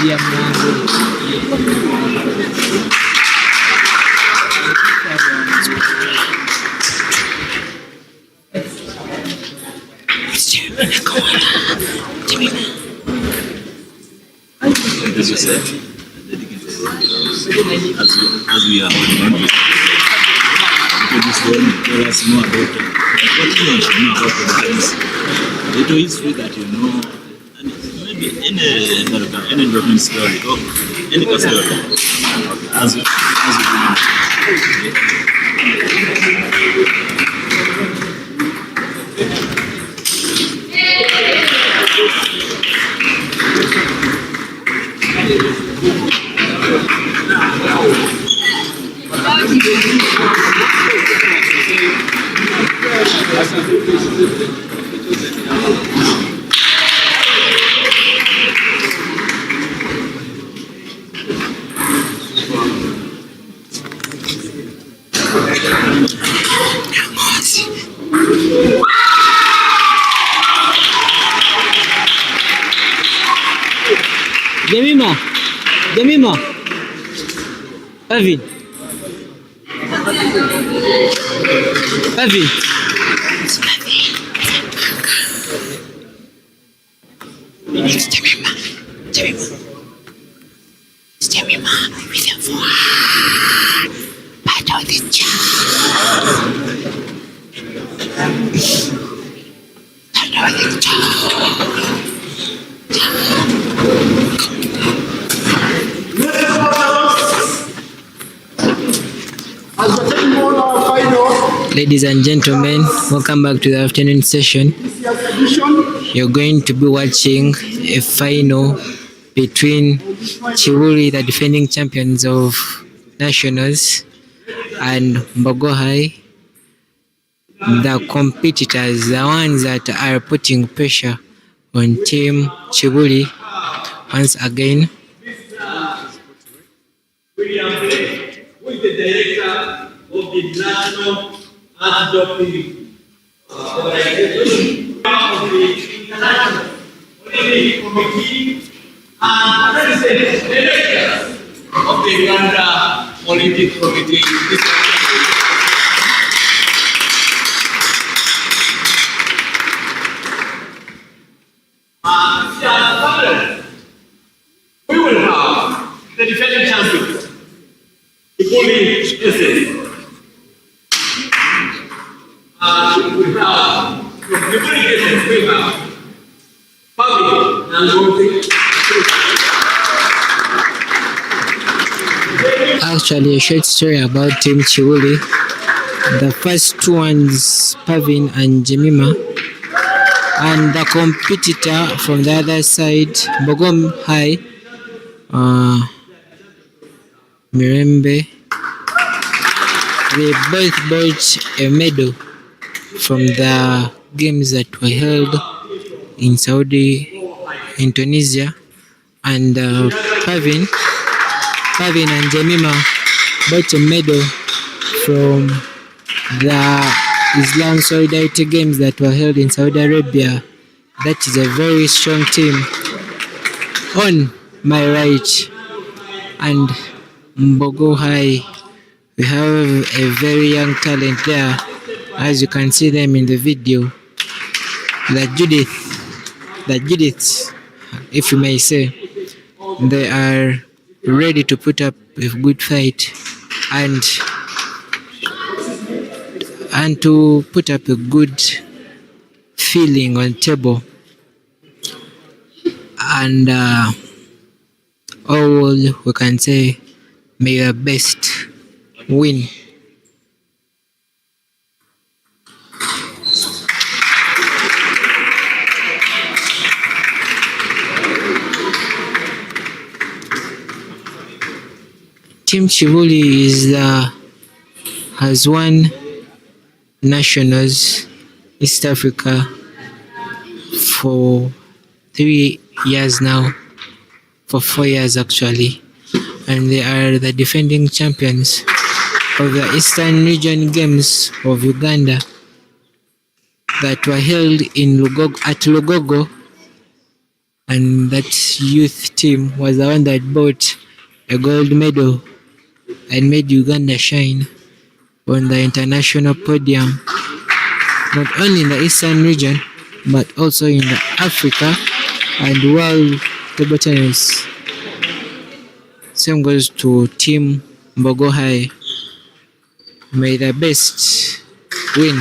dia mlango. As you said, as we are holding on to this one, tell us more about what you want to know about the times. Little history that you know, and maybe any development story or any story as you Jemima, Evan. Jemima, with a voix, part of the Ladies and gentlemen, welcome back to the afternoon session. You're going to be watching a final between Chiwuli, the defending champions of nationals, and Mbogo, the competitors, the ones that are putting pressure on Team Chiwuli once again. Who is the director of the National Anti-Doping Organization, of the International Olympic Committee, and president director of the Uganda Olympic Committee. We will have the defending champions, the police essay. We have the police essay, we have public and Actually, a short story about Team Chiwuli. The first two ones, Pavin and Jemima, and the competitor from the other side, Bogom High, Mirembe. They both brought a medal from the games that were held in in Tunisia, and Pavin and Jemima brought a medal from the Islam Solidarity Games that were held in Saudi Arabia. That is a very strong team. On my right, and Mbogo High, we have a very young talent there, as you can see them in the video. The Judith, if you may say, they are ready to put up a good fight and to put up a good feeling on table, and all we can say, may your best win. Team Chiwuli has won nationals East Africa for 3 years now, for 4 years actually, and they are the defending champions of the Eastern Region Games of Uganda that were held in Lugogo and that youth team was the one that brought a gold medal and made Uganda shine on the international podium, not only in the eastern region but also in the Africa and world table tennis. Same goes to Team Mbogo High. May the best win.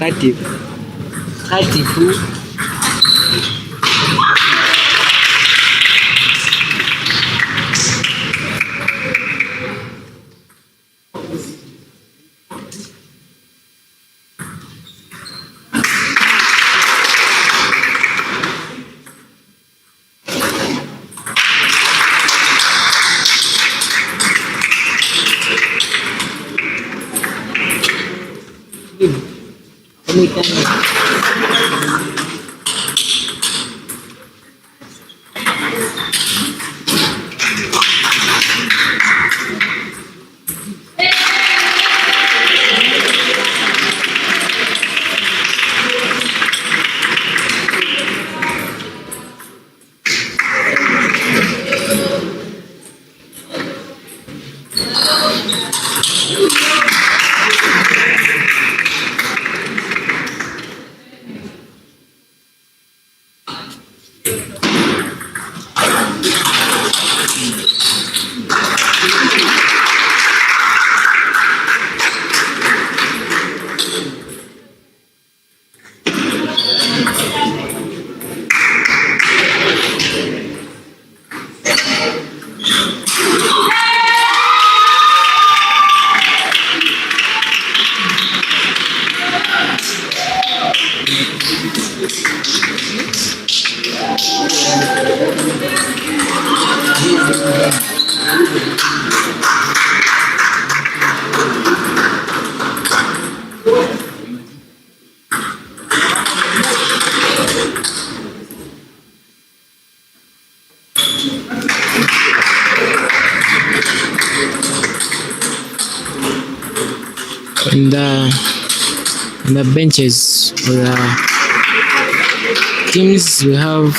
Kapira katifu on the benches of the teams. We have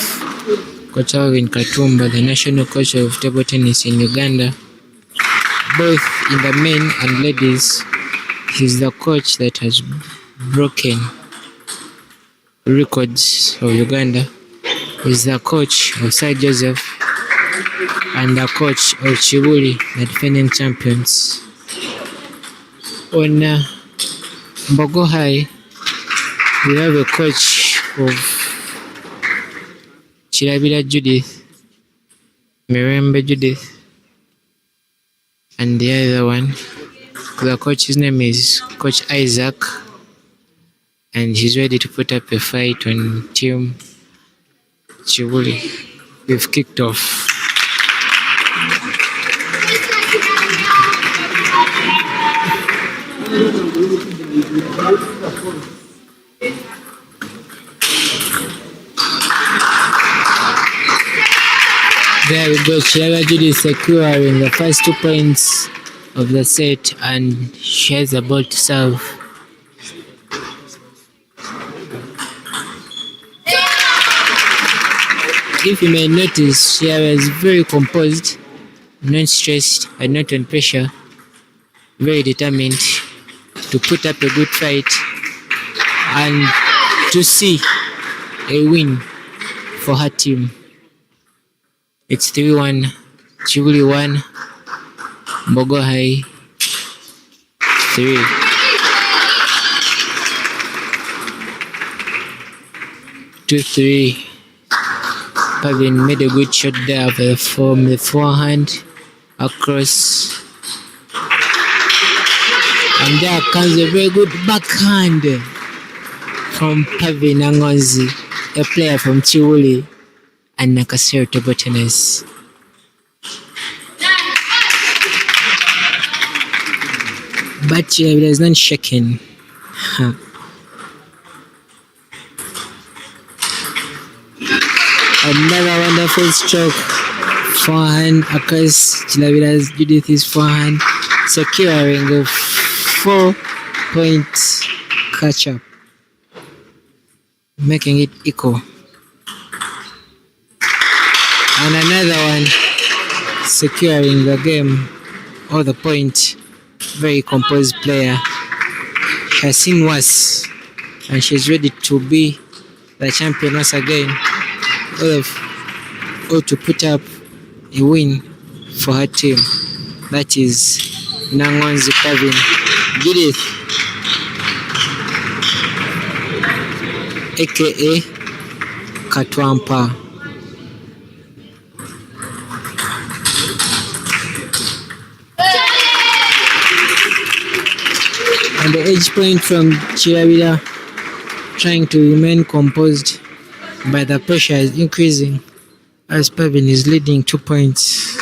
Coach Alvin Katumba, the national coach of table tennis in Uganda. Both in the men and ladies, he's the coach that has broken records of Uganda. He's the coach of Sir Joseph and the coach of Chibuli, the defending champions. On Mbogo High, we have a coach of Chirabira Judith, Mirembe Judith, and the other one. The coach's name is Coach Isaac, and he's ready to put up a fight on Team Chibuli. We've kicked off. There we go. Chirabira Judith securing the first 2 points of the set, and she has the ball to serve. If you may notice, she was very composed, not stressed, and not on pressure, very determined to put up a good fight and to see a win for her team. It's 3-1, Chibuli 1, Bogohai 3. 2-3. Pavin made a good shot there from the forehand across. And there comes a very good backhand from Pavin Angonzi, a player from Chiwuli and Nakasero table tennis. But Chilabila is not shaken. Another wonderful stroke. Forehand across Chilabila's Judith's forehand, securing a 4-point catch up, making it equal. And another one securing the game or the point. Very composed player. She has seen worse and she's ready to be the champion once again, or to put up a win for her team. That is Nangwanzi Pavin Judith, aka Katwampa. And the edge point from Chirabida, trying to remain composed, but the pressure is increasing as Pavin is leading 2 points.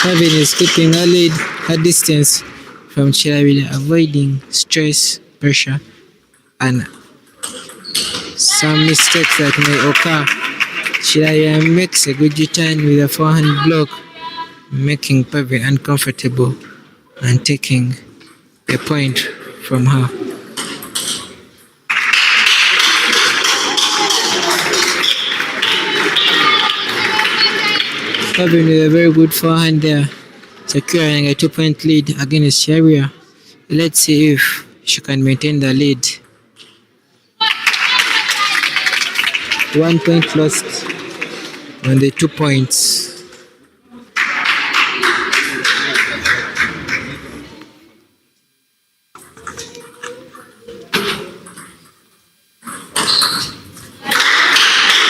Pavin is keeping her lead, her distance from Chirabida, avoiding stress, pressure, and some mistakes that may occur. Chirabida makes a good return with a forehand block, making Pavin uncomfortable and taking a point from her. Pavin with a very good forehand there, securing a 2-point lead against Sharia. Let's see if she can maintain the lead. 1 point lost on the 2 points.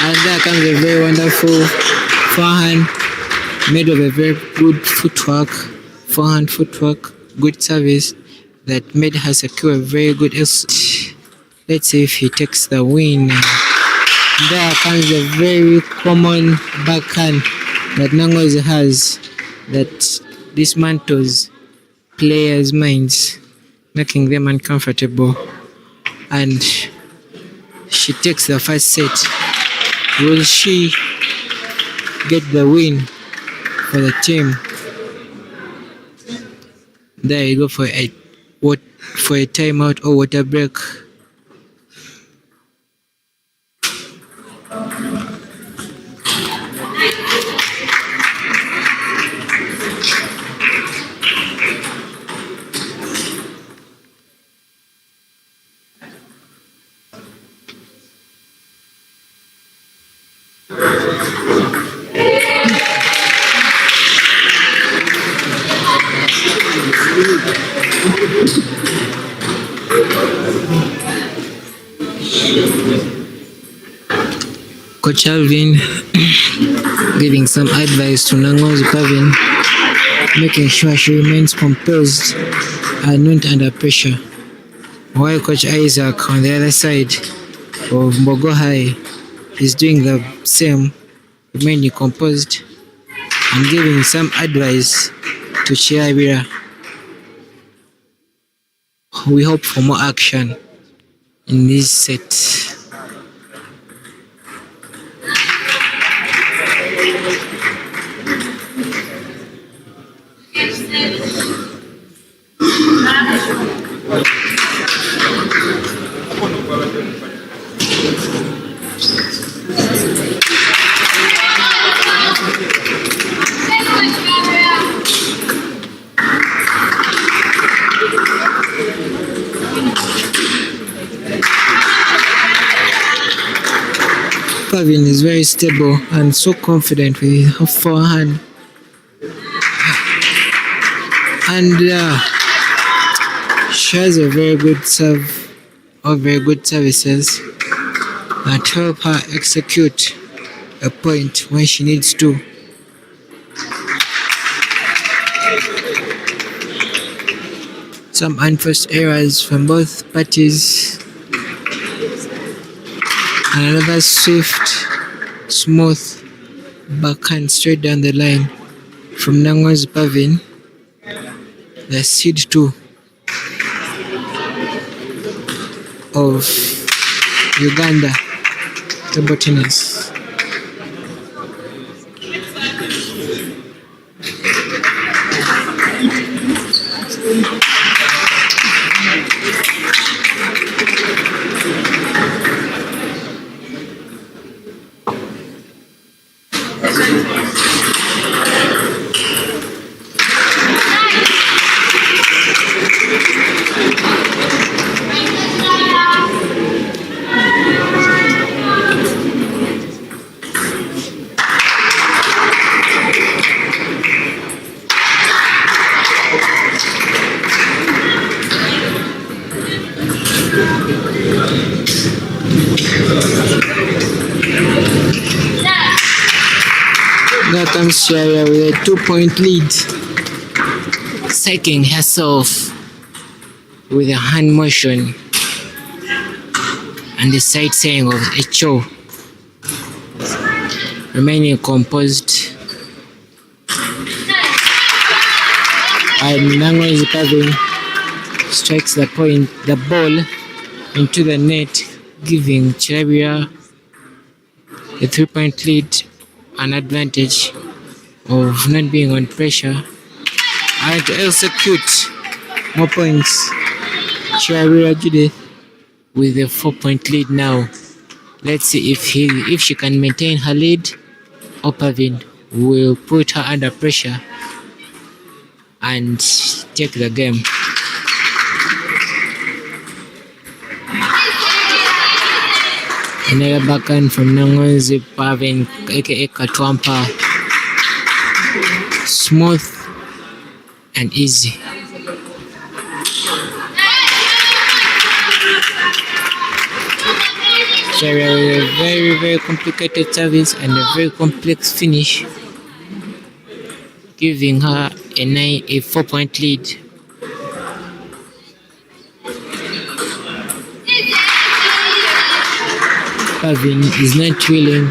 And there comes a very wonderful forehand made of a very good footwork, forehand footwork, good service that made her secure a very good exit. Let's see if he takes the win. There comes a very common backhand that Nangozi has that dismantles players' minds, making them uncomfortable. And she takes the first set. Will she get the win for the team? There you go for a timeout or water break. Coach Alvin giving some advice to Nangozi Pavin, making sure she remains composed and not under pressure. While Coach Isaac on the other side of Bogohai is doing the same, remaining composed and giving some advice to Chiabira. We hope for more action in this set. Pavin is very stable and so confident with her forehand. And she has a very good serve or very good services that help her execute a point when she needs to. Some unforced errors from both parties. And another swift, smooth backhand straight down the line from Nangwa's Pavin, the seed 2 of Uganda table tennis. Now comes Sharia with a 2-point lead, psyching herself with a hand motion and the side saying of a cho, remaining composed. And Nango Pavin strikes the ball into the net, giving Chirabia a 3-point lead, an advantage of not being on pressure and to execute more points. Chirabia Judith with a 4-point lead now. Let's see if she can maintain her lead or Pavin will put her under pressure and take the game. Another backhand from Nangonzi Pavin, aka Katwampa. Smooth and easy. Sharia with a very, very complicated service and a very complex finish, giving her a 4-point lead. Pavin is not willing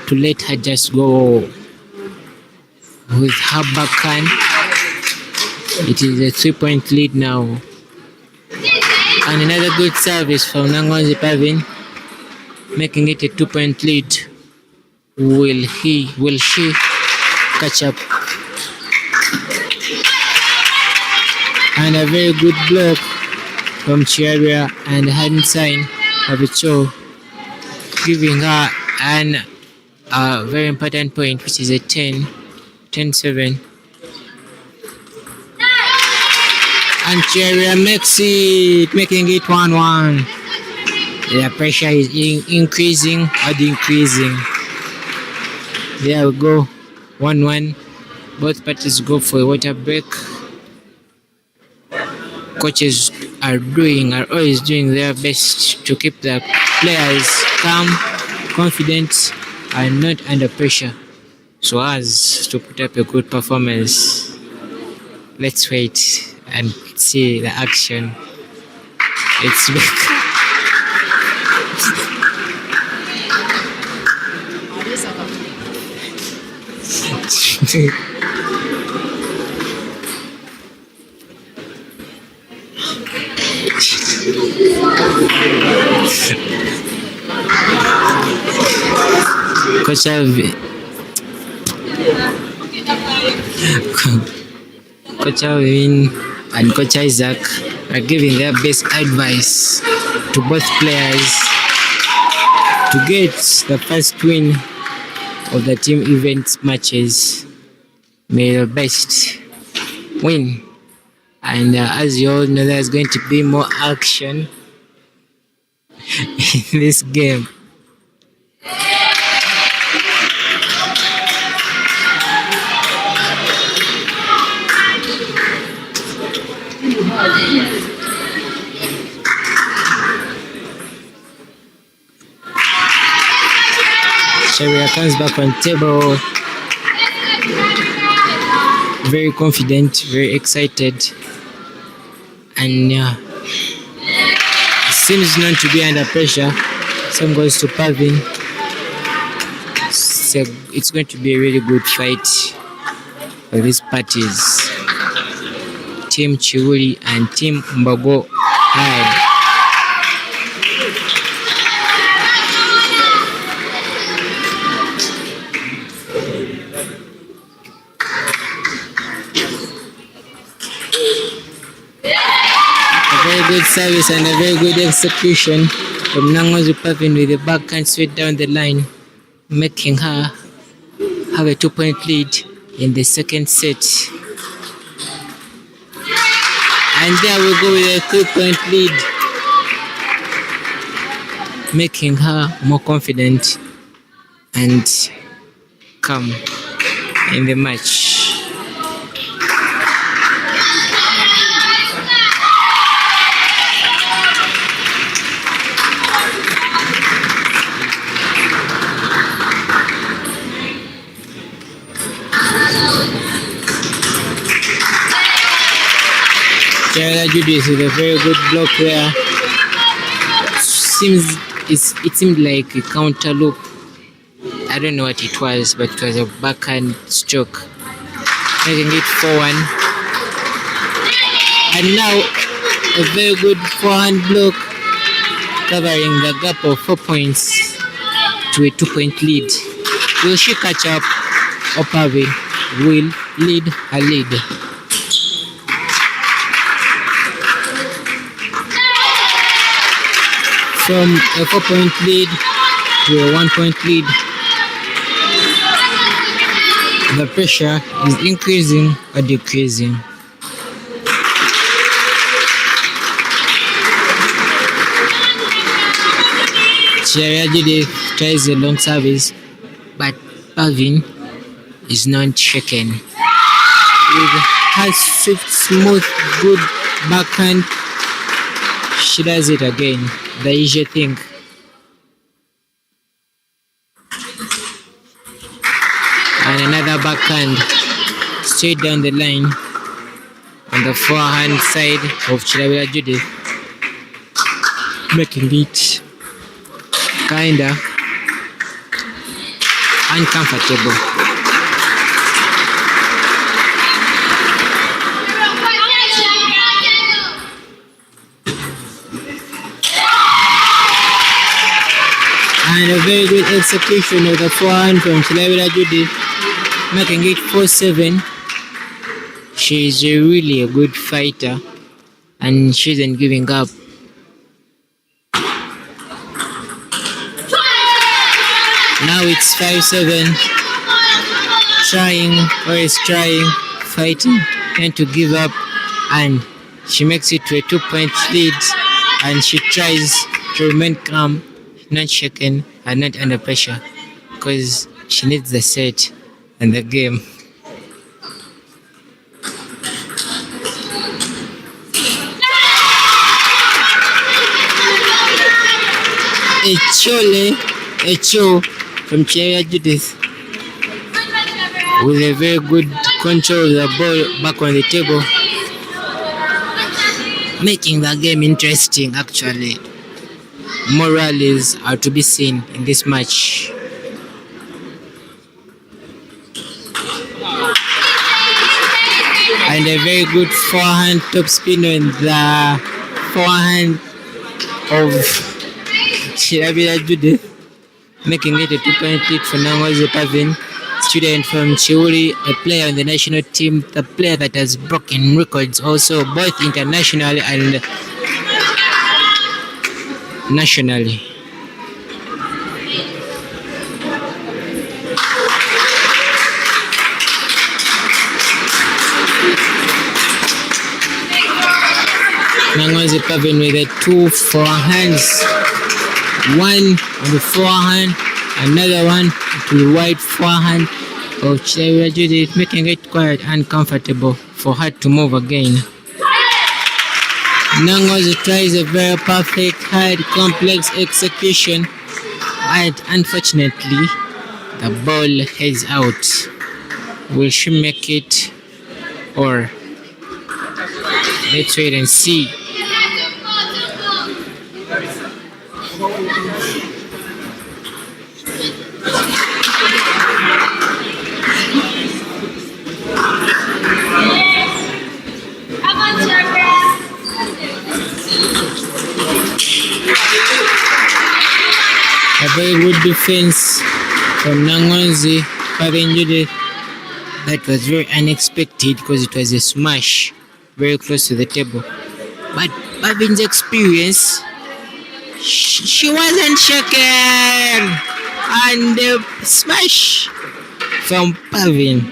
to let her just go with her backhand. It is a 3-point lead now. And another good service from Nangonzi Pavin, making it a 2-point lead. Will she catch up? And a very good block from Chiaria and hand sign of a cho, giving her a very important point, which is a 10-7. And Chiaria makes it, making it 1-1. The pressure is increasing or decreasing. There we go, 1-1. Both parties go for a water break. Coaches are always doing their best to keep the players calm, confident, and not under pressure, so as to put up a good performance. Let's wait and see the action. It's back. Coach Alvin and Coach Isaac are giving their best advice to both players to get the first win of the team events matches. May the best win. And as you all know, there's going to be more action in this game. Sharia comes back on table, very confident, very excited, and seems not to be under pressure. Some goes to Pavin. So it's going to be a really good fight for these parties. Team Chiwuli and Team Mbago High. A very good service and a very good execution from Nangozu Pavin with the backhand straight down the line, making her have a 2-point lead in the second set. And there we go with a 3-point lead, making her more confident and calm in the match. Judith with a very good block there. It seemed like a counter loop. I don't know what it was, but it was a backhand stroke, making it 4-1. And now a very good forehand block, covering the gap of 4 points to a 2-point lead. Will she catch up, or Pavin will lead her lead? From a 4-point lead to a 1-point lead, the pressure is increasing or decreasing. Sharia Judith tries a long service, but Pavin is not shaken. With her swift, smooth, good backhand, she does it again. The usual thing. And another backhand straight down the line on the forehand side of Chilabira Judith, making it kinda uncomfortable. And a very good execution of the forehand from Chilabira Judith, making it 4-7. She's really a good fighter and she isn't giving up. Now it's 5-7. Always trying, fighting, trying to give up, and she makes it to a 2-point lead, and she tries to remain calm, not shaken and not under pressure, because she needs the set and the game. A show from Chilabira Judith with a very good control of the ball back on the table, making the game interesting actually. More rallies are to be seen in this match. And a very good forehand top spin on the forehand of Chilabira Judith, making it a 2-point lead for Nangozu Pavin. student from Chiuli, a player on the national team, the player that has broken records also both internationally and nationally. Nangozi Pavin with the two forehands, one on the forehand, another one to the wide forehand of Chidawira Judith, making it quite uncomfortable for her to move again. Nangozi tries a very perfect, high, complex execution, but unfortunately, the ball heads out. Will she make it, or let's wait and see. A very good defense from Nangozi Pavin Judith. That was very unexpected because it was a smash very close to the table. But Pavin's experience, she wasn't shaken. And the smash from Pavin,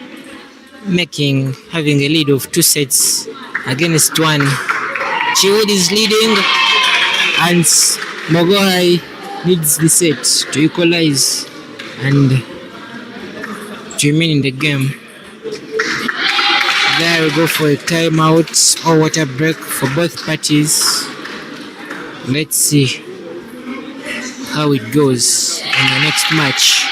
having a lead of 2 sets against 1. Chiwood is leading, and Mogohai needs the set to equalize and to remain in the game. There we go for a timeout or water break for both parties. Let's see how it goes in the next match.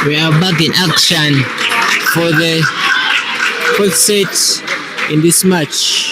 We are back in action for the fourth set in this match.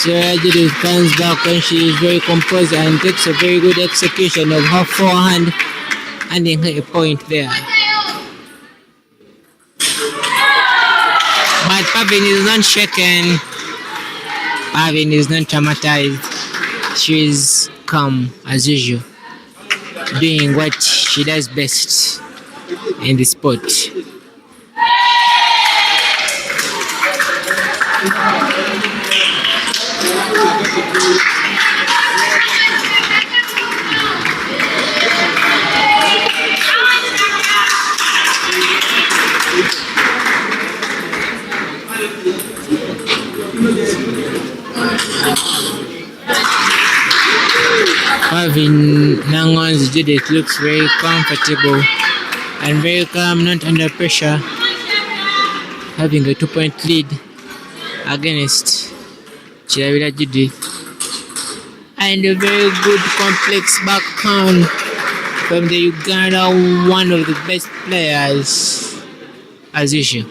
Sarah Judith comes back when she is very composed and takes a very good execution of her forehand, handing her a point there. But Pavin is not shaken. Pavin is not traumatized. She is calm as usual, doing what she does best in the sport. Having Nangon's Judith looks very comfortable and very calm, not under pressure, having a 2-point lead against Chidawira Judith. And a very good complex backhand from the Uganda, one of the best players as usual.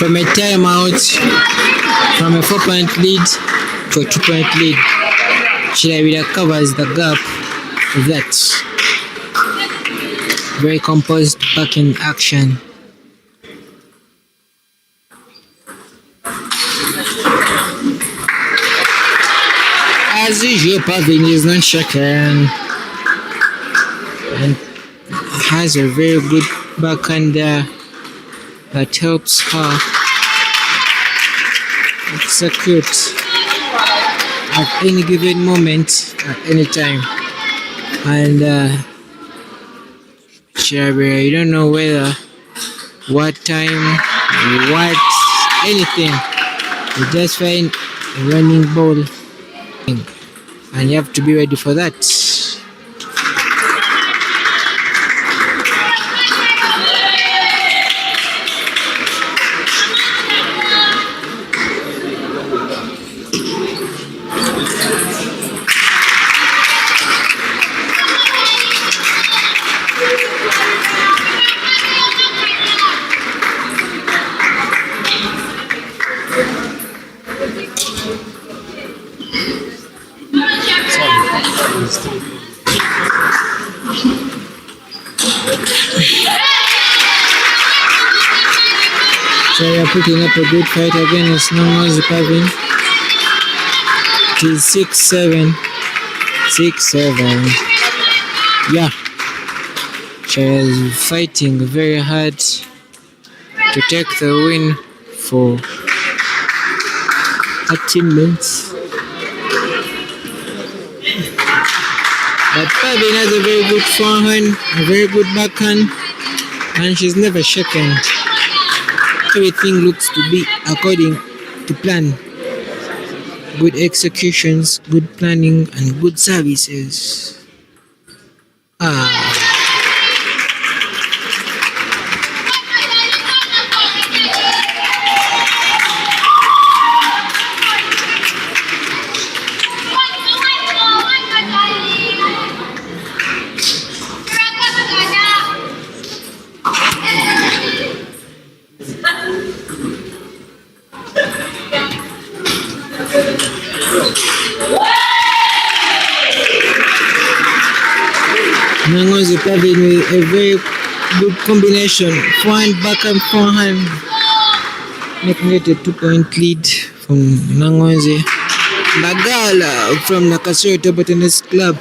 From a timeout, from a 4-point lead to a 2-point lead, Shirabira covers the gap of that. Very composed back in action. As usual, Pavin is not shaken and has a very good backhand there that helps her execute at any given moment, at any time. And Shirabira, you don't know whether, what time, what, anything. You just find a running ball and you have to be ready for that. So we are putting up a good fight against Nongozi Pavin. It is 6-7. 6-7. Yeah. She is fighting very hard to take the win for her teammates. But Pavin has a very good forehand, a very good backhand, and she's never shaken. Everything looks to be according to plan. Good executions, good planning, and good services. Nongozi Pavin with a very good combination, forehand, backhand, forehand, making it a 2-point lead from Nongozi. Nagala from Nakasero Table Tennis Club.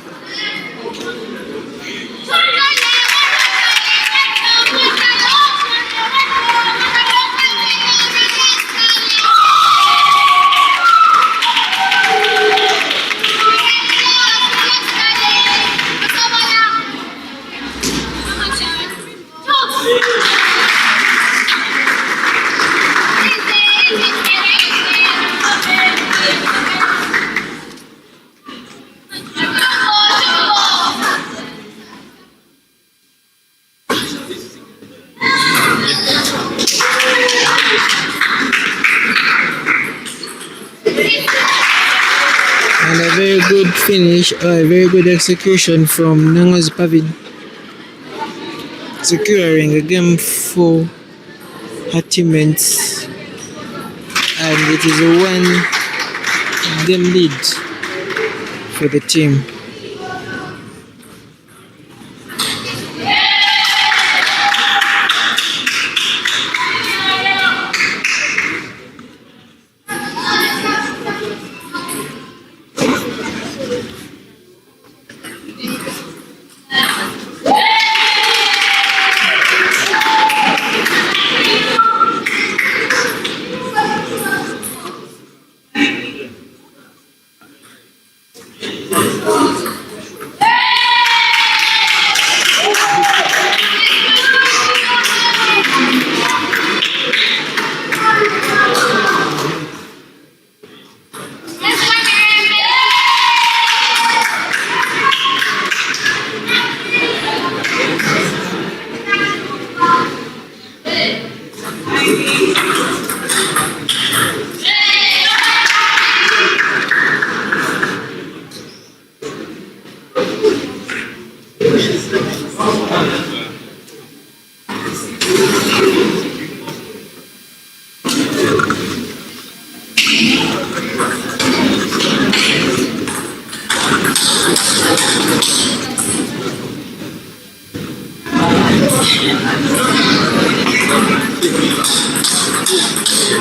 And a very good finish, or a very good execution from Nongozi Pavin, securing a game for her teammates, and it is a 1-game lead for the team. In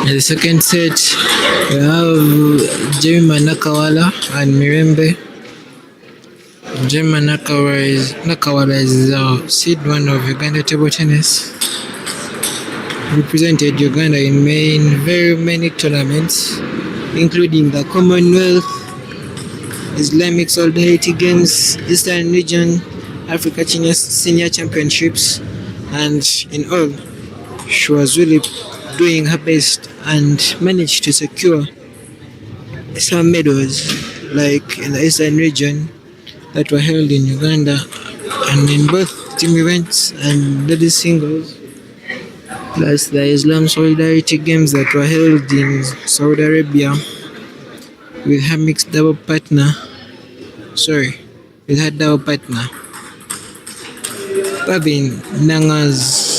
the second set, we have Jemima Nakawala and Mirembe. Jemima Nakawala is the seed one of Uganda table tennis. Represented Uganda in very many tournaments, including the Commonwealth, Islamic Solidarity Games, Eastern Region, Africa Senior Championships, and in all, she was really doing her best and managed to secure some medals, like in the Eastern region that were held in Uganda, and in both team events and ladies singles, plus the Islam Solidarity Games that were held in Saudi Arabia with her mixed double partner. With her double partner, Pavin Nangas.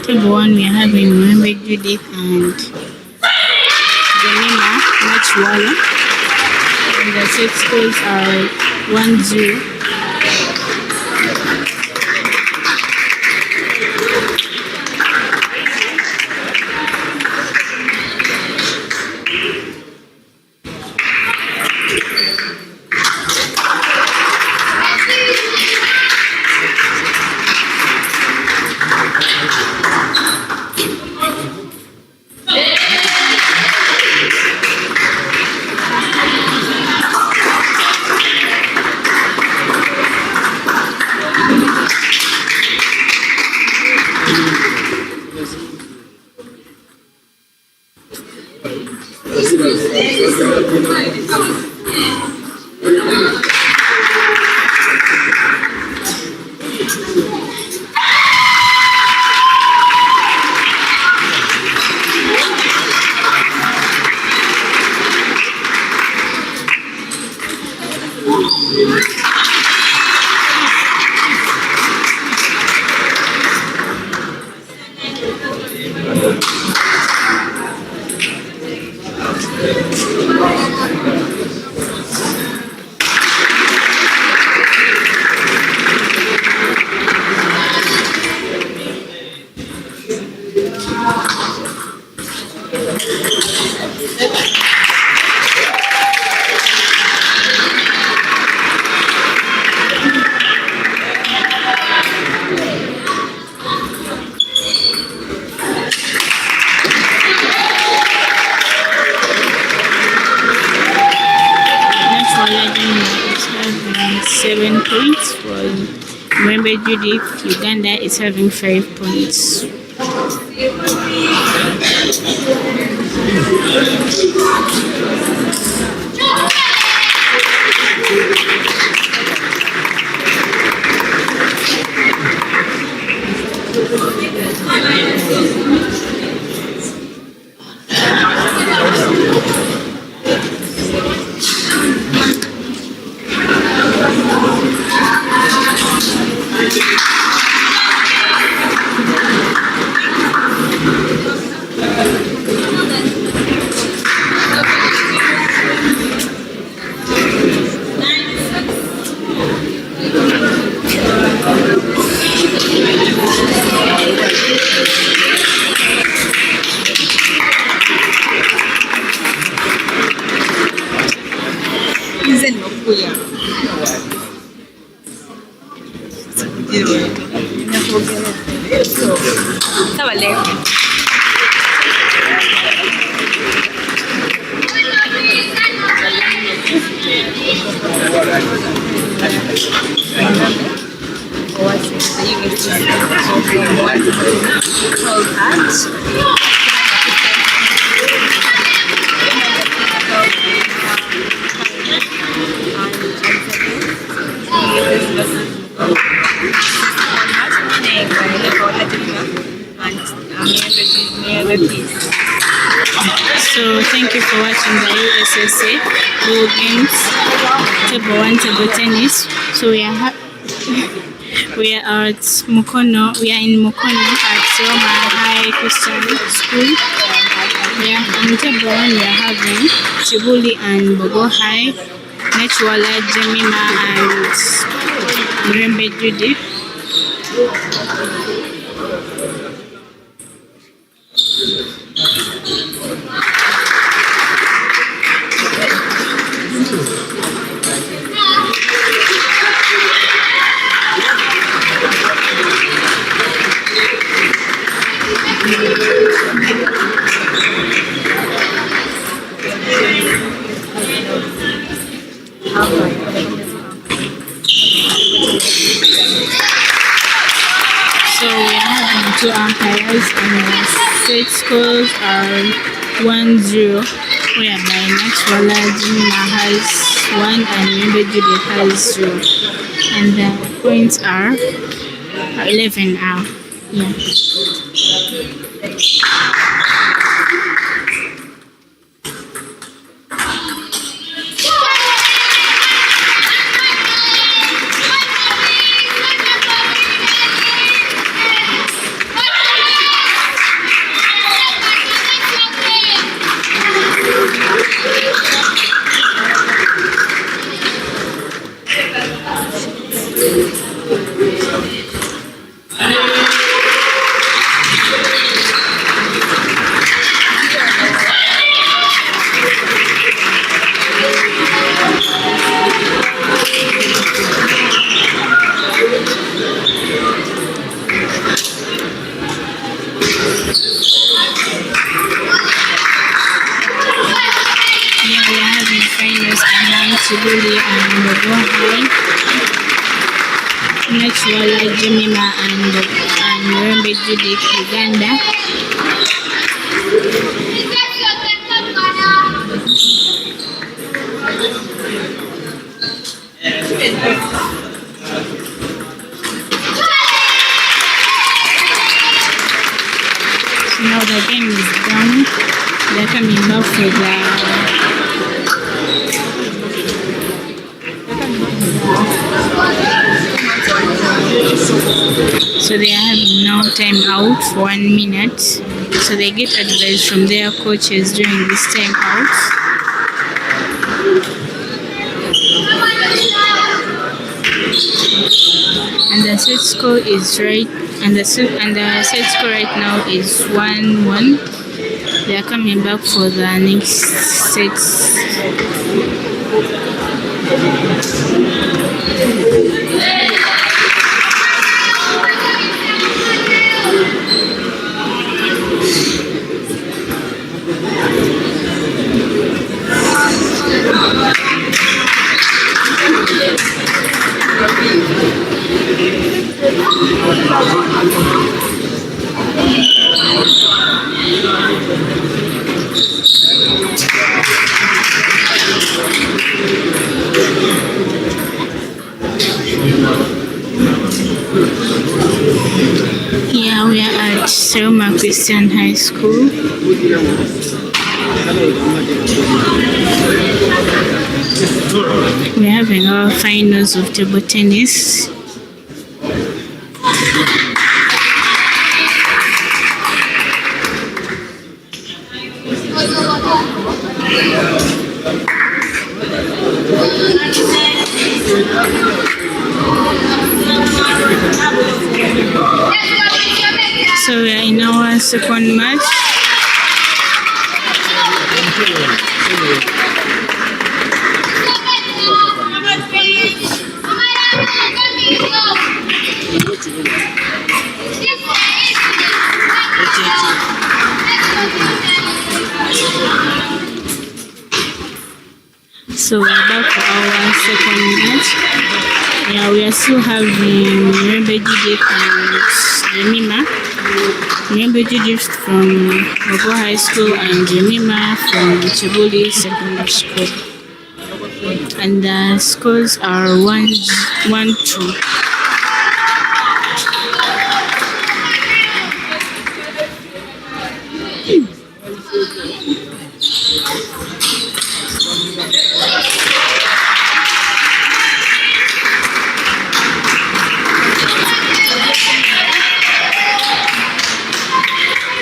Table 1, we are having Remember Judith and Jemima Matchwala. And the set scores are 1-0. Remember Judith, Uganda is having 5 points. So thank you for watching the USSA ball games, table one, table tennis. So we are we are at Mukono. We are in Mukono at Roma High Christian School. We are on table one. We are having Chibuli and Bogo High, Nechwala, Jemima, and Mrembe Judy. So we are having two umpires and the set scores are 1-0, whereby Maxwala Jimina has 1 and Membe Judy has 0. And the points are 11 now. Yeah. Chibuli and Bogo High, Nechwala Jemima and Mrembe Judy Uganda. So now the game is done. They're coming back for the so they are having now time out for 1 minute. So they get advice from their coaches during this time out. And the set score is right, and the set score right now is 1-1. They are coming back for the next sets. Yeah, we are at Selma Christian High School. We're having our finals of table tennis. So we are in our second match. So we're back for our second match. Yeah, we are still having Remember Judith and Jemima. Remember Judith from Mogo High School and Jemima from Chibuli Secondary School. And the scores are 1-2.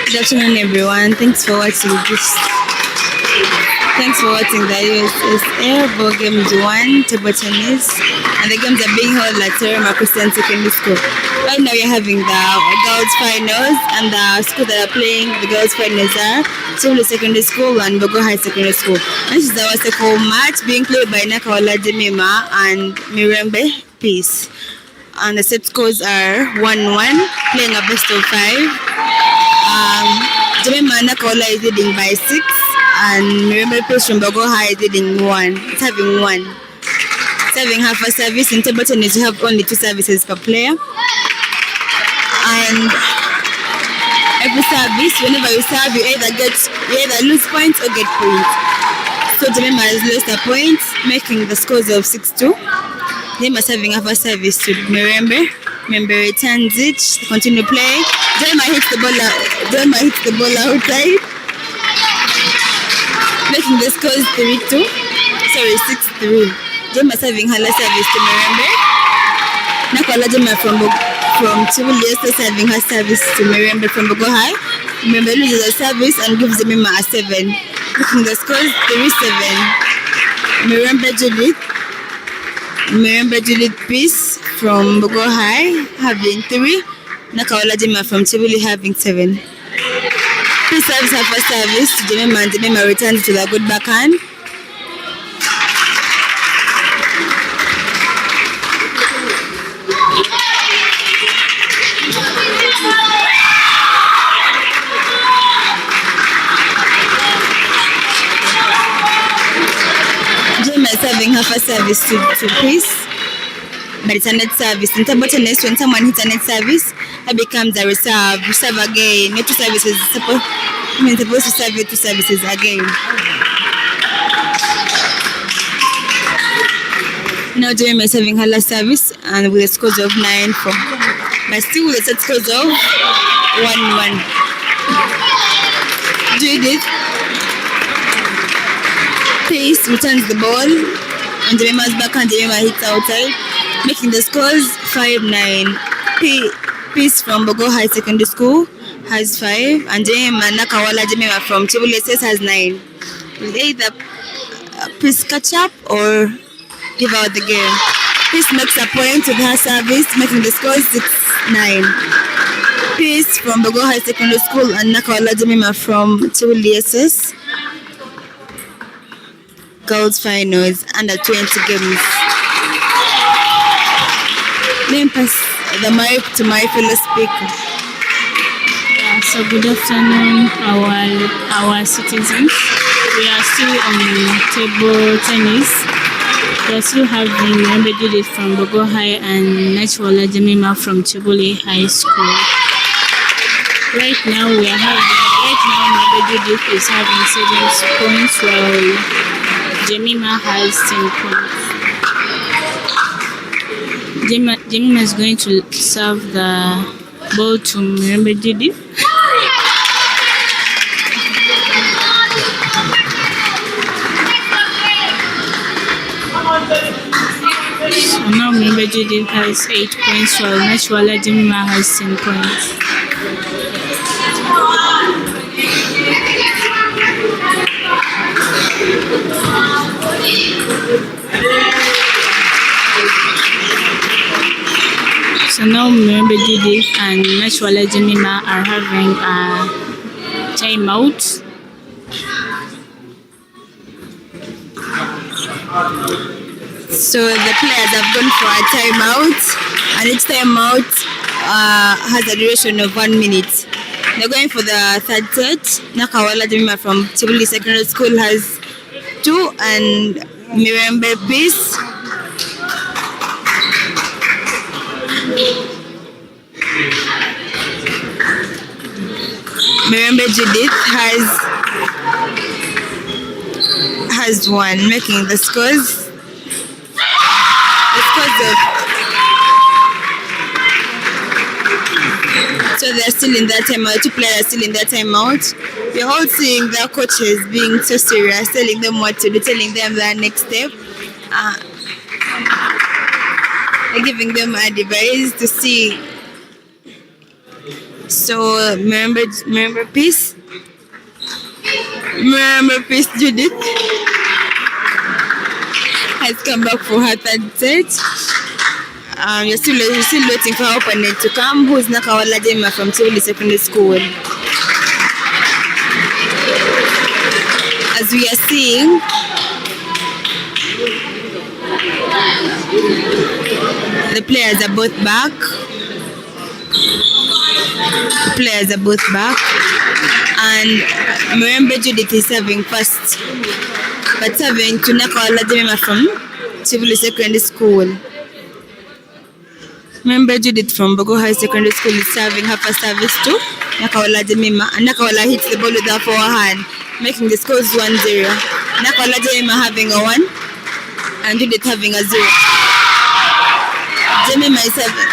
Good afternoon, everyone. Thanks for watching this. Thanks for watching the USSA Ball Games 1 table tennis, and the games are being held at Terema Christian Secondary School. Right now, we're having the girls' finals, and the schools that are playing the girls' finals are Chibuli Secondary School and Bogo High Secondary School. This is our second match being played by Nakaola Jemima and Mirembe Peace. And the set scores are 1-1, playing a best of 5. Jemima Nakaola is leading by 6, and Mirembe Peace from Bogo High is leading 1. It's having 1. It's having half a service. In table tennis, you have only 2 services per player. And every service, whenever you serve, you either lose points or get points. So Jemima has lost a point, making the scores of 6-2. Jemima serving half a service to Mirembe. Mirembe returns it, continue play. Jemima hits the ball outside, making the scores 3-2. Sorry, 6-3. Jemima serving her last service to Mirembe. Nakola Jemima from Chibuli also serving her service to Mirembe from Bogo High. Mirembe loses a service and gives Jemima a 7, making the scores 3-7. Mirembe Judith Peace from Bogo High having 3. Nakaola Jemima from Chibuli having 7. Peace serves her first service to Jemima, and Jemima returns to the good backhand. Jemima is serving her first service to Peace, but it's a net service. In table tennis, when someone hits a net service, it becomes a reserve. Reserve again. Net 2 services. Supposed to serve it 2 services again. Now Jemima is having her last service, and with a scores of 9-4, but still with a set scores of 1-1. Judith Peace returns the ball, and Jemima's backhand. Jemima hits outside, making the scores 5-9. Peace from Bogo High Secondary School has 5, and Nakaola Jemima from Chibuli SS has 9. Will either Peace catch up or give out the game? Peace makes a point with her service, making the score 6-9. Peace from Bogo High Secondary School and Nakaola Jemima from Chibuli SS girls finals under 20 games. Let me pass the mic to my fellow speaker. So good afternoon, our citizens. We are still on table tennis. We are still having Remember Judith from Bogo High and Nakaola Jemima from Chibuli High School. Right now, Remember Judith is having 7 points, while Jemima has 10 points. Jemima is going to serve the ball to Remember Judith. So now Remember Judith has 8 points, while Nakaola Jemima has 10 points. So now Remember Judith and Nakaola Jemima are having a timeout. So the players have gone for a timeout, and each timeout has a duration of 1 minute. They're going for the third set. Nakawala Jemima from Chibuli Secondary School has 2, and Mirembe Peace Mirembe Judith has 1, making the scores of. So they're still in that timeout. 2 players are still in that timeout. We're all seeing their coaches being so serious, telling them what to do, telling them their next step. They're giving them advice to see. So remember peace Judith has come back for her third set. You're still waiting for her opponent to come, who's Nakawala Jemima from Chibuli Secondary School. As we are seeing, the players are both back. And Mirembe Judith is serving first, but serving to Nakawala Jemima from Chibuli Secondary School. Mirembe Judith from Bogo High Secondary School is serving her first service to Nakawala Jemima, and Nakawala hits the ball with her forehand, making the scores 1-0. Nakawala Jemima having a 1 and Judith having a 0. Jemima is serving.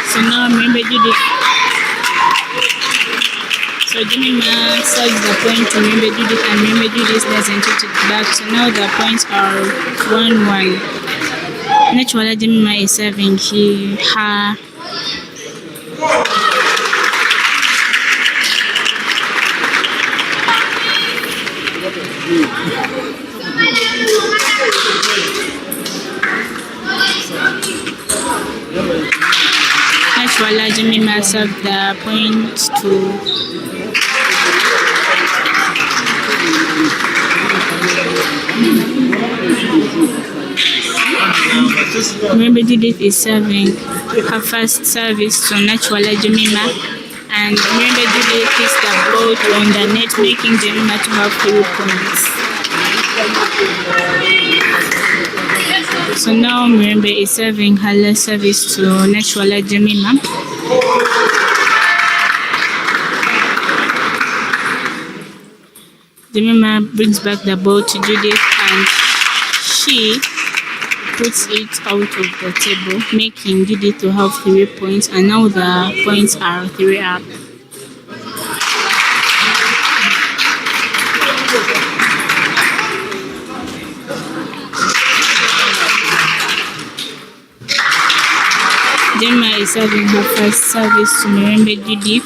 So now remember Judith. So Jemima serves the point to remember Judith, and remember Judith doesn't hit it back. So now the points are 1-1. Naturally Jemima is serving her. Naturally Jemima served the point to remember Judith is serving her first service to Naturally Jemima, and remember Judith hits the ball on the net, making Jemima to have 3 points. So now remember is serving her last service to Naturally Jemima. Jemima brings back the ball to Judith, and she puts it out of the table, making Judith to have 3 points, and now the points are 3 up. Jemima is serving her first service to Mirembe Judith.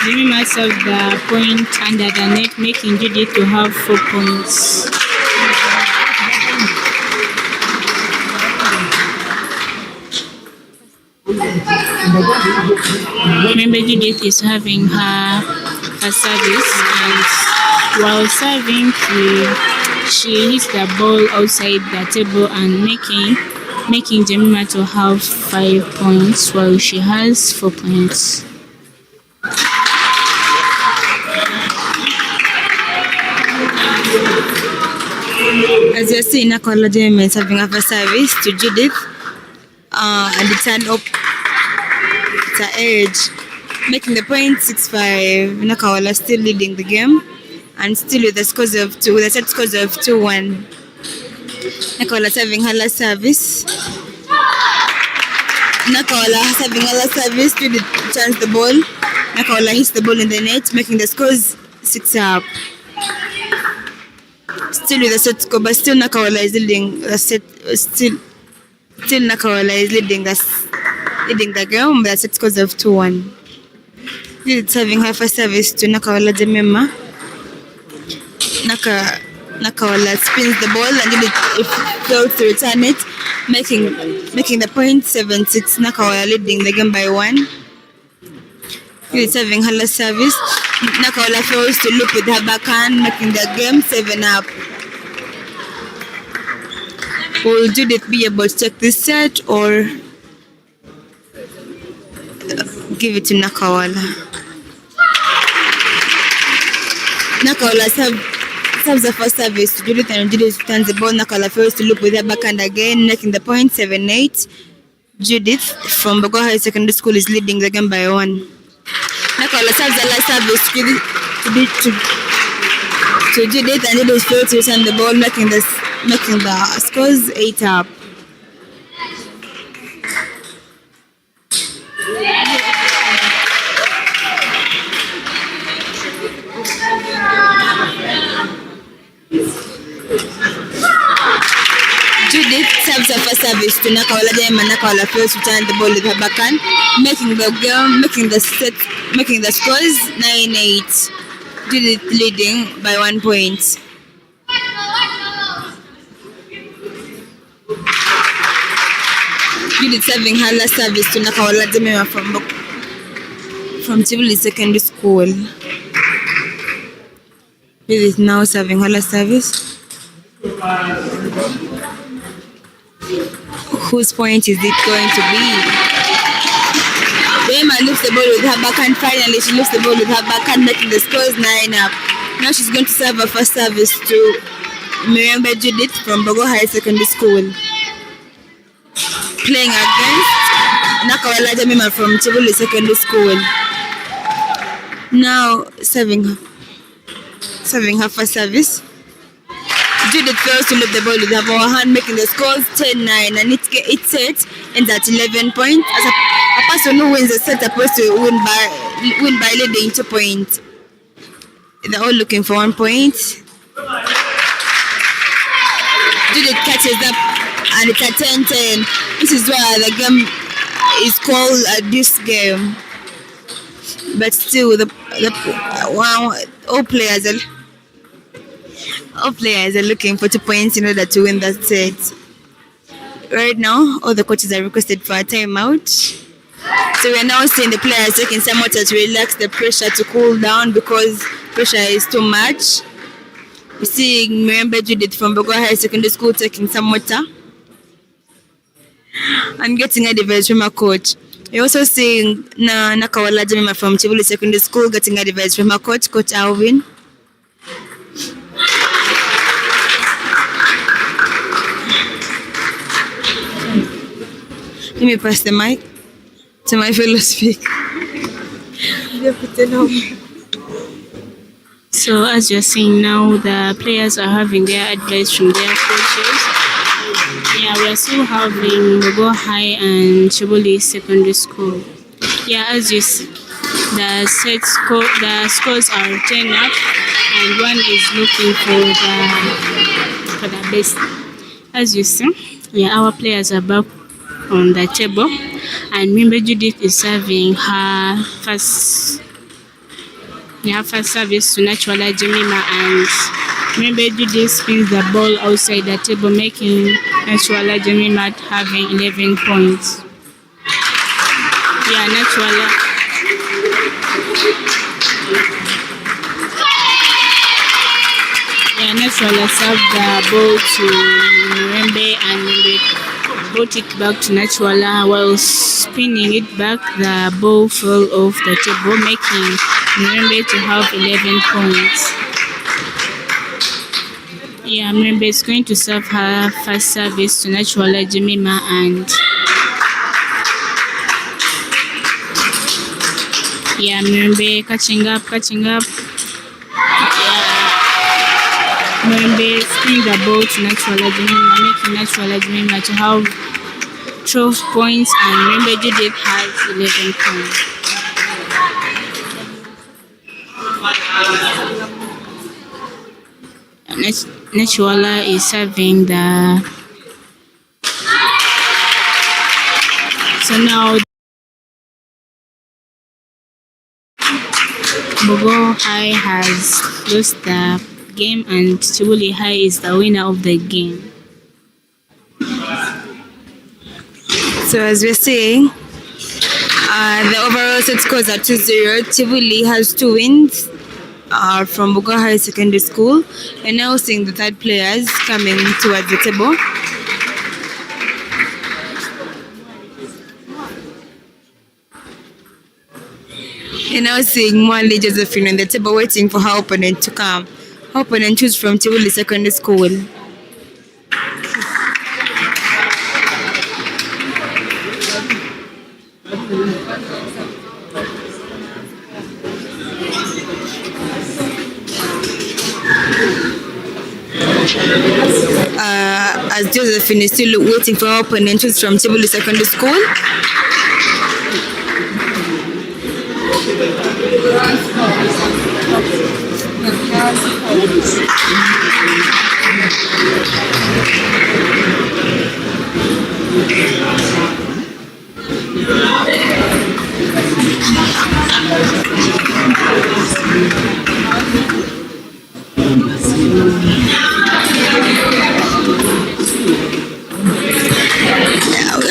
Jemima served the point under the net, making Judith to have 4 points. Remember Judith is having her service, and while serving she hits the ball outside the table and making Jemima to have 5 points while she has 4 points. As you're seeing, Nakawala Jemima is having a first service to Judith, and it's an up the edge, making the point 6-5. Nakawala still leading the game, and still with the set scores of 2-1. Nakawala serving her last service. Nakawala having her last service. Judith turns the ball. Nakawala hits the ball in the net, making the scores 6 up. Still with the set score, but still Nakawala is leading the set. Still Nakawala is leading the game, but the set scores of 2-1. Judith having her first service to Nakawala Jemima. Nakawala spins the ball and Judith fails to return it, making the point 7-6. Nakawala leading the game by 1. Judith having her last service. Nakawala fails to loop with her backhand, making the game 7 up. Will Judith be able to take this set or give it to Nakawala? Nakawala serves the first service to Judith and Judith returns the ball. Nakawala fails to loop with her backhand again, making the point 7-8. Judith from Bogo High Secondary School is leading the game by 1. Nakawala serves the last service to Judith and Judith fails to return the ball, making the scores 8-up. Judith serves her first service to Nakawala Jema. Nakawala fails to return the ball with her backhand, making the scores 9-8. Judith leading by 1 point. Judith serving her last service to Nakawala Jema from Tivoli Secondary School. Judith now serving her last service. Whose point is it going to be? Jema lifts the ball with her backhand. Finally, she lifts the ball with her backhand, making the scores 9-up. Now she's going to serve her first service to Mirembe Judith from Bogo High Secondary School. Playing against Nakawala Jamima from Tivoli Secondary School. Now serving her first service. Judith fails to lift the ball with her forehand, making the scores 10-9, and its set ends at 11 points. As a person who wins the set is supposed to win by leading 2 points. They're all looking for 1 point. Judith catches up, and it's at 10-10. This is why the game is called a deuce game. But still, all players are looking for 2 points in order to win that set. Right now, all the coaches are requested for a timeout. So we are now seeing the players taking some water to relax the pressure, to cool down because pressure is too much. We're seeing Mirembe Judith from Bogo High Secondary School taking some water and getting advice from a coach. We're also seeing Nakawala Jamima from Tivoli Secondary School getting advice from her coach, Coach Alvin. Let me pass the mic to my fellow speaker. So as you're seeing now, the players are having their advice from their coaches. Yeah, we're still having Bogo High and Tivoli Secondary School. Yeah, as you see, the scores are 10-up, and one is looking for the best. As you see, yeah, our players are back on the table, and remember Judith is serving her first service to Naturala Jemima, and remember Judith spins the ball outside the table, making Naturala Jemima having 11 points. Yeah, Naturala served the ball to Mirembe, and Mirembe brought it back to Naturala. While spinning it back, the ball fell off the table, making Mirembe to have 11 points. Yeah, Mirembe is going to serve her first service to Naturala Jemima, and yeah, Mirembe catching up. Mirembe spinning the ball to Naturala Jemima, making Naturala Jemima to have 12 points, and Mirembe Judith has 11 points. Naturala is serving the... So now Bogo High has lost the game, and Tivoli High is the winner of the game. So as we're saying, the overall set scores are 2-0. Tivoli has 2 wins from Bogo High Secondary School. And now seeing the third players coming towards the table. You're now seeing Mwale Josephine on the table waiting for her opponent to come. Her opponent choose from Chibuli Secondary School. As Josephine is still waiting for her opponent choose from Chibuli Secondary School.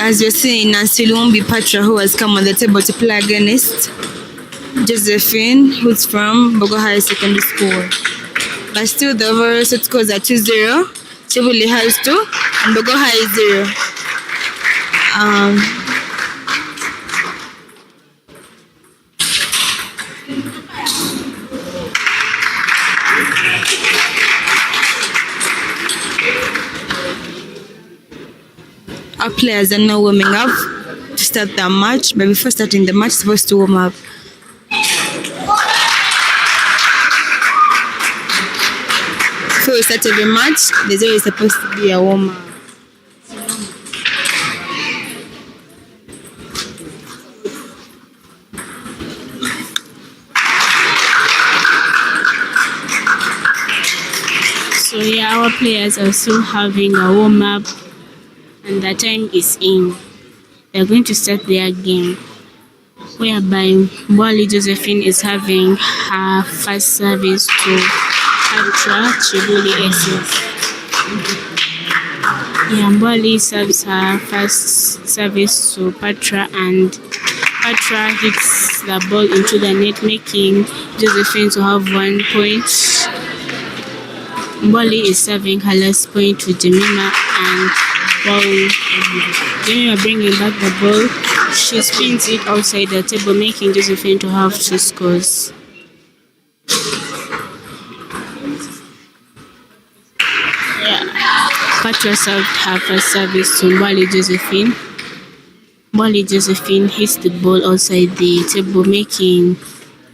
As you're seeing, Nancy Lumbi Patra, who has come on the table to play against Josephine, who's from Bogo High Secondary School. But still, the overall set scores are 2-0. Chibuli has 2, and Bogo High is 0. Our players are now warming up to start the match, but before starting the match, supposed to warm up. Before we start every match, there's always supposed to be a warm up. So yeah, our players are still having a warm up, and the time is in. They're going to start their game, whereby Mwale Josephine is having her first service to Patra Chibuli SS. Yeah, Mwale serves her first service to Patra, and Patra hits the ball into the net, making Josephine to have 1 point. Mwale is serving her last point to Jemima, and while Jemima bringing back the ball, she spins it outside the table, making Josephine to have 2 scores. Patra served her first service to Mwale Josephine. Mwale Josephine hits the ball outside the table, making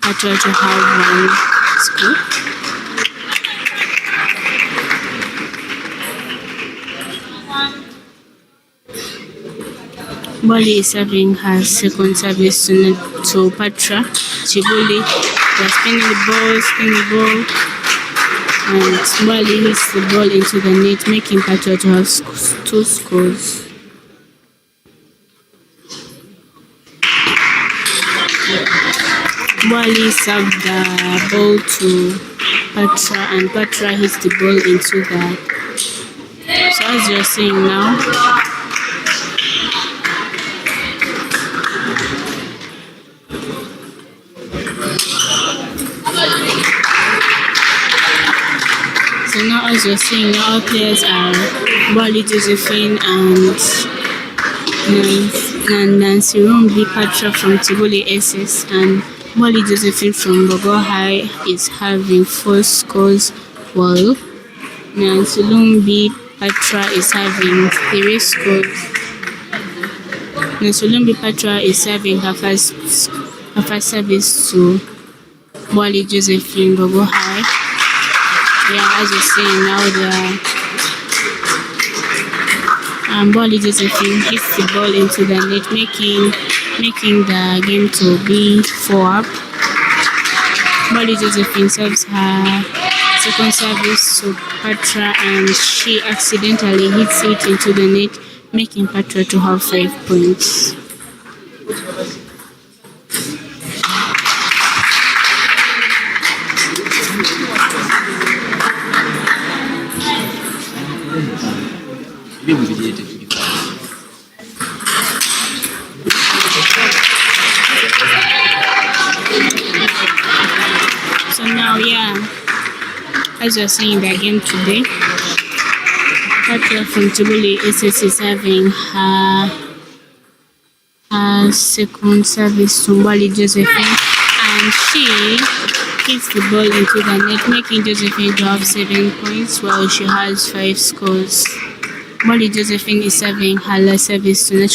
Patra to have 1 score. Mwale is serving her second service to Patra Chibuli. They're spinning the ball, and Mwale hits the ball into the net, making Patra to have 2 scores. Mwale served the ball to Patra, and Patra hits the ball into that. So as you're seeing now, as you're seeing now, our players are Mwale Josephine and Nancy Rumbi Patra from Chibuli SS, and Mwale Josephine from Bogo High is having 4 scores, while Nancy Lumbi Patra is having 3 scores. Nancy Lumbi Patra is serving her first service to Mwale Josephine Bogo High. Yeah, as you're seeing now, the Mwale Josephine hits the ball into the net, making the game to be 4-up. Mwale Josephine serves her second service to Patra, and she accidentally hits it into the net, making Patra to have 5 points. So now, yeah, as you're seeing the game today, Patra from Chibuli SS is having her second service to Mwale Josephine, and she hits the ball into the net, making Josephine to have 7 points while she has 5 scores. Molly Josephine is serving her last service to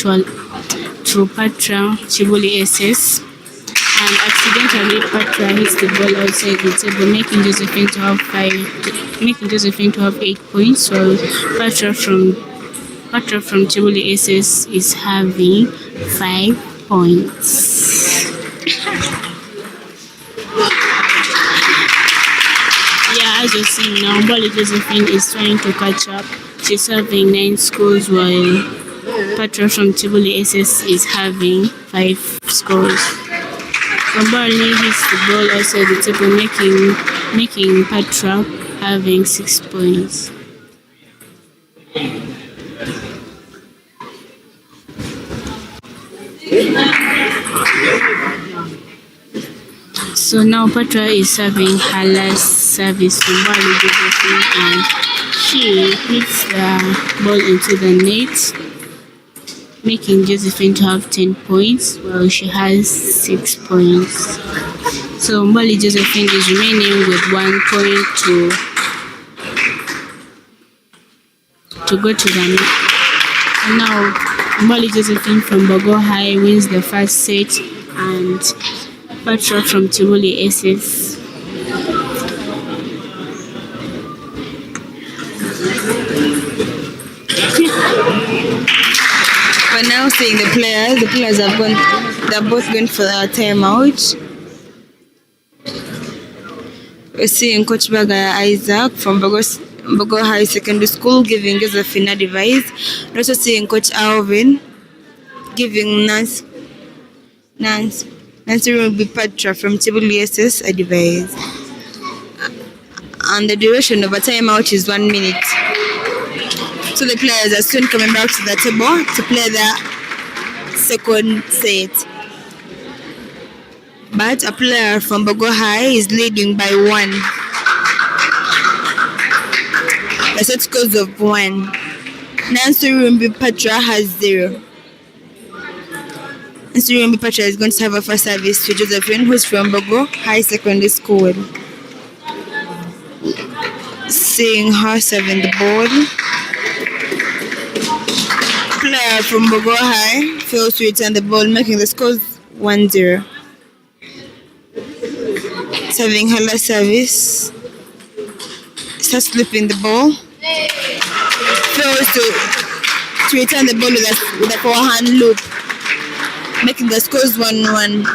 Patra Chibuli SS, and accidentally Patra hits the ball outside the table, making Josephine to have 8 points, while Patra from Chibuli SS is having 5 points. Yeah, as you're seeing now, Molly Josephine is trying to catch up. She's having 9 scores, while Patra from Chibuli SS is having 5 scores. Mbali hits the ball outside the table, making Patra having 6 points. So now Patra is serving her last service to Mbali Josephine, and she hits the ball into the net, making Josephine to have 10 points while she has 6 points. So Mbali Josephine is remaining with 1 point to go to the net. And now Mbali Josephine from Bogo High wins the first set, and Patra from Chibuli SS We're now seeing the players. The players have gone. They're both going for a timeout. We're seeing Coach Bagaya Isaac from Bogo High Secondary School giving Josephine advice. We're also seeing Coach Alvin giving Nancy will be Patra from Chibuli SS advice. And the duration of a timeout is 1 minute. So the players are soon coming back to the table to play the second set. But a player from Bogo High is leading by 1. The set scores of 1. Nancy Rumbi Patra has 0. Nancy Rumbi Patra is going to have a first service to Josephine, who's from Bogo High Secondary School. Seeing her serving the ball. Player from Bogo High fails to return the ball, making the scores 1-0. Serving her last service. Starts flipping the ball. Fails to return the ball with a forehand loop, making the scores 1-1.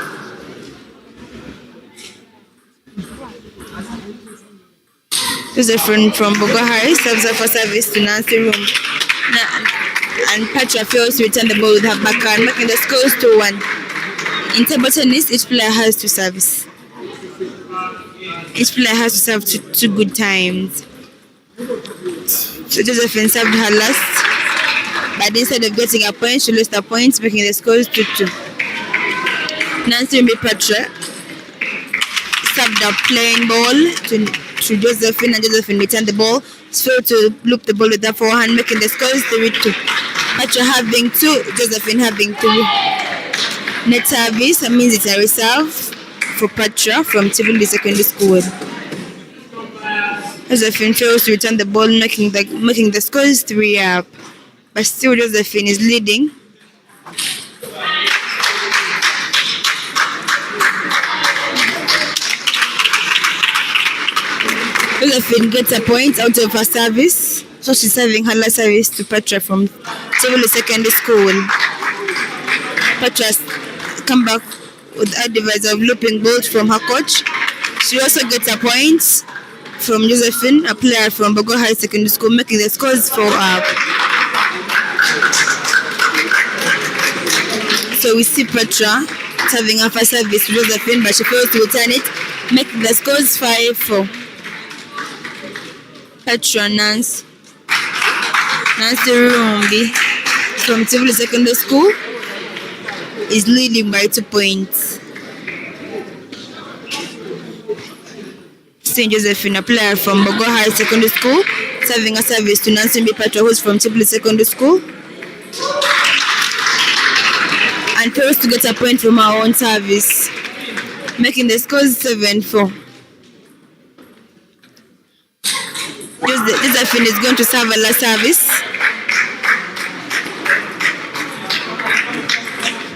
Josephine from Bogo High serves her first service to Nancy Room, and Patra fails to return the ball with her backhand, making the scores 2-1. In table tennis, each player has 2 serves. Each player has to serve 2 good times. So Josephine served her last, but instead of getting a point, she lost a point, making the scores 2-2. Nancy Rumbi Patra served a plain ball to Josephine, and Josephine returned the ball. She failed to loop the ball with her forehand, making the scores 3-2. Patra having 2, Josephine having 3. Net service, that means it's a reserve for Patra from Chibuli Secondary School. Josephine fails to return the ball, making the scores 3-up. But still Josephine is leading. Josephine gets a point out of her service, so she's serving her last service to Patra from Chibuli Secondary School. Patra come back with a device of looping balls from her coach. She also gets a point from Josephine, a player from Bogo High Secondary School, making the scores 4-up. So we see Patra serving her first service to Josephine, but she fails to return it, making the scores 5-4. Patra Nancy Rumbi from Chibuli Secondary School is leading by 2 points. St. Josephine, a player from Bogo High Secondary School, serving a service to Nancy Rumbi Patra, who's from Chibuli Secondary School, and fails to get a point from her own service, making the scores 7-4. Josephine is going to serve a last service.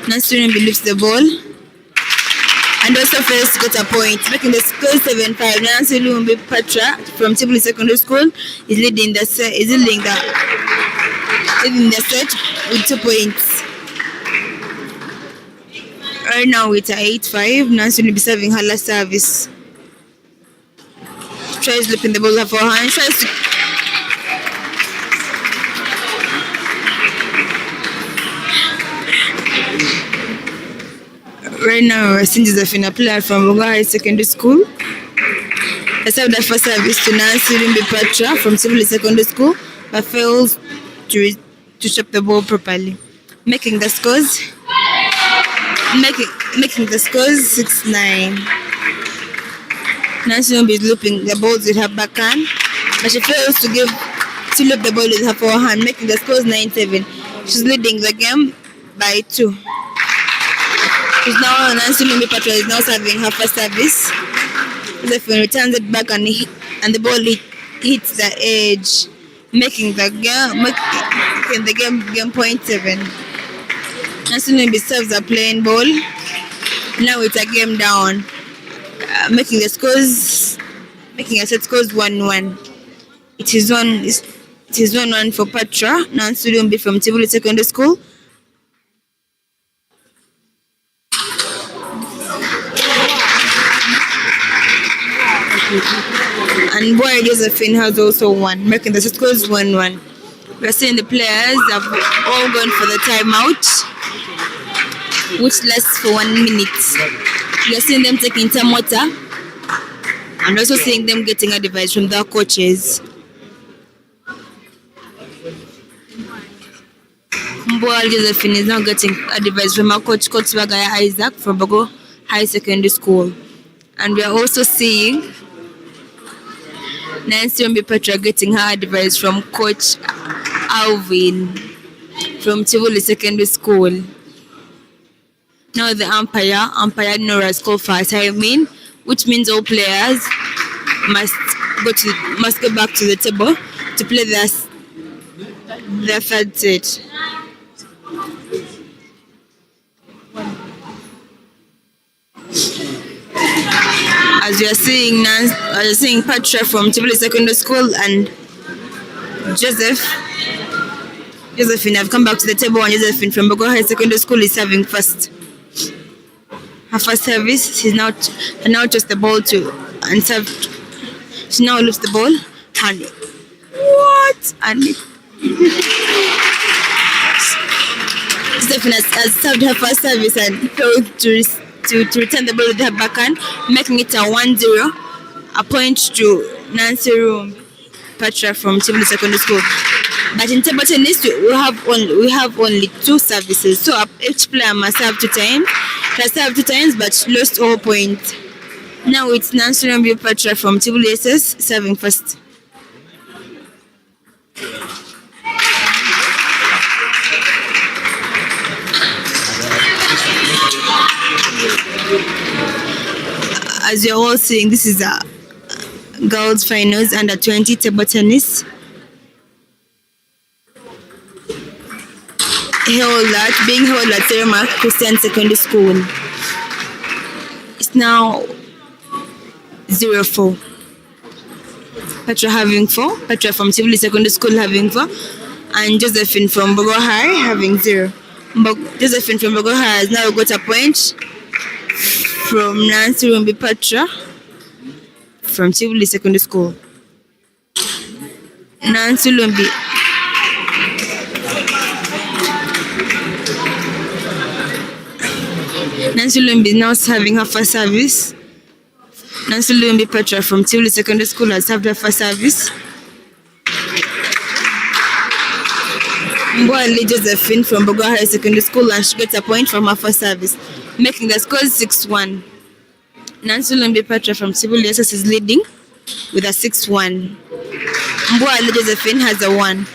Nancy lifts the ball and also fails to get a point, making the score 7-5. Nancy Lumbi Patra from Tivoli Secondary School is leading the set with 2 points. Right now it's at 8-5. Nancy will be serving her last service. Tries looking the ball for her and tries to right now St. Josephine, a player from Boga High Secondary School, has served the first service to Nancy Rimbi Patra from Tivoli Secondary School, but fails to shop the ball properly, making the scores 6-9. Nancy Rimbi is looping the balls with her backhand, but she fails to loop the ball with her forehand, making the scores 9-7. She's leading the game by 2. Nancy Lumbi Patra is now serving her first service. Josephine returns it back and the ball hits the edge, making the game point 7. Nancy Lumbi serves a plain ball. Now it's a game down, making a set scores 1-1. It is 1-1 for Patra. Nancy Lumbi from Tivoli Secondary School. And Boy Josephine has also won, making the scores 1-1. We're seeing the players have all gone for the timeout, which lasts for 1 minute. We're seeing them taking some water and also seeing them getting advice from their coaches. Boy Josephine is now getting advice from our coach Bagaya Isaac from Bogo High Secondary School. And we are also seeing Nancy Lumbi Patra getting her advice from Coach Alvin from Tivoli Secondary School. Now the umpire Nora has called for a time, which means all players must go back to the table to play their third set. As you are seeing Patra from Tivoli Secondary School and Josephine have come back to the table, and Josephine from Bogo High Secondary School is serving first. Her first service, she's now tossed the ball and served. She now loops the ball and Josephine has served her first service and failed to return the ball with her backhand, making it a 1-0, a point to Nancy Lumbi Patra from Tivoli Secondary School. But in table tennis, we have only 2 services, so each player must serve 2 times. Has served 2 times, but lost all points. Now it's Nancy Lumbi Patra from Tivoli SS serving first. As you're all seeing, this is a girls' finals under 20 table tennis. Being held at Terma Christian Secondary School. It's now 0-4. Patra having 4. Patra from Tivoli Secondary School having 4. And Josephine from Bogo High having 0. Josephine from Bogo High has now got a point from Nancy Lumbi Patra from Tivoli Secondary School. Nancy Lumbi is now serving her first service. Nancy Lumbi Patra from Tivoli Secondary School has served her first service. Mbwali Josephine from Bogo High Secondary School, and she gets a point from her first service, making the score 6-1. Nancy Lumbi Patra from Tivoli SS is leading with a 6-1. Mbwali Josephine has a 1.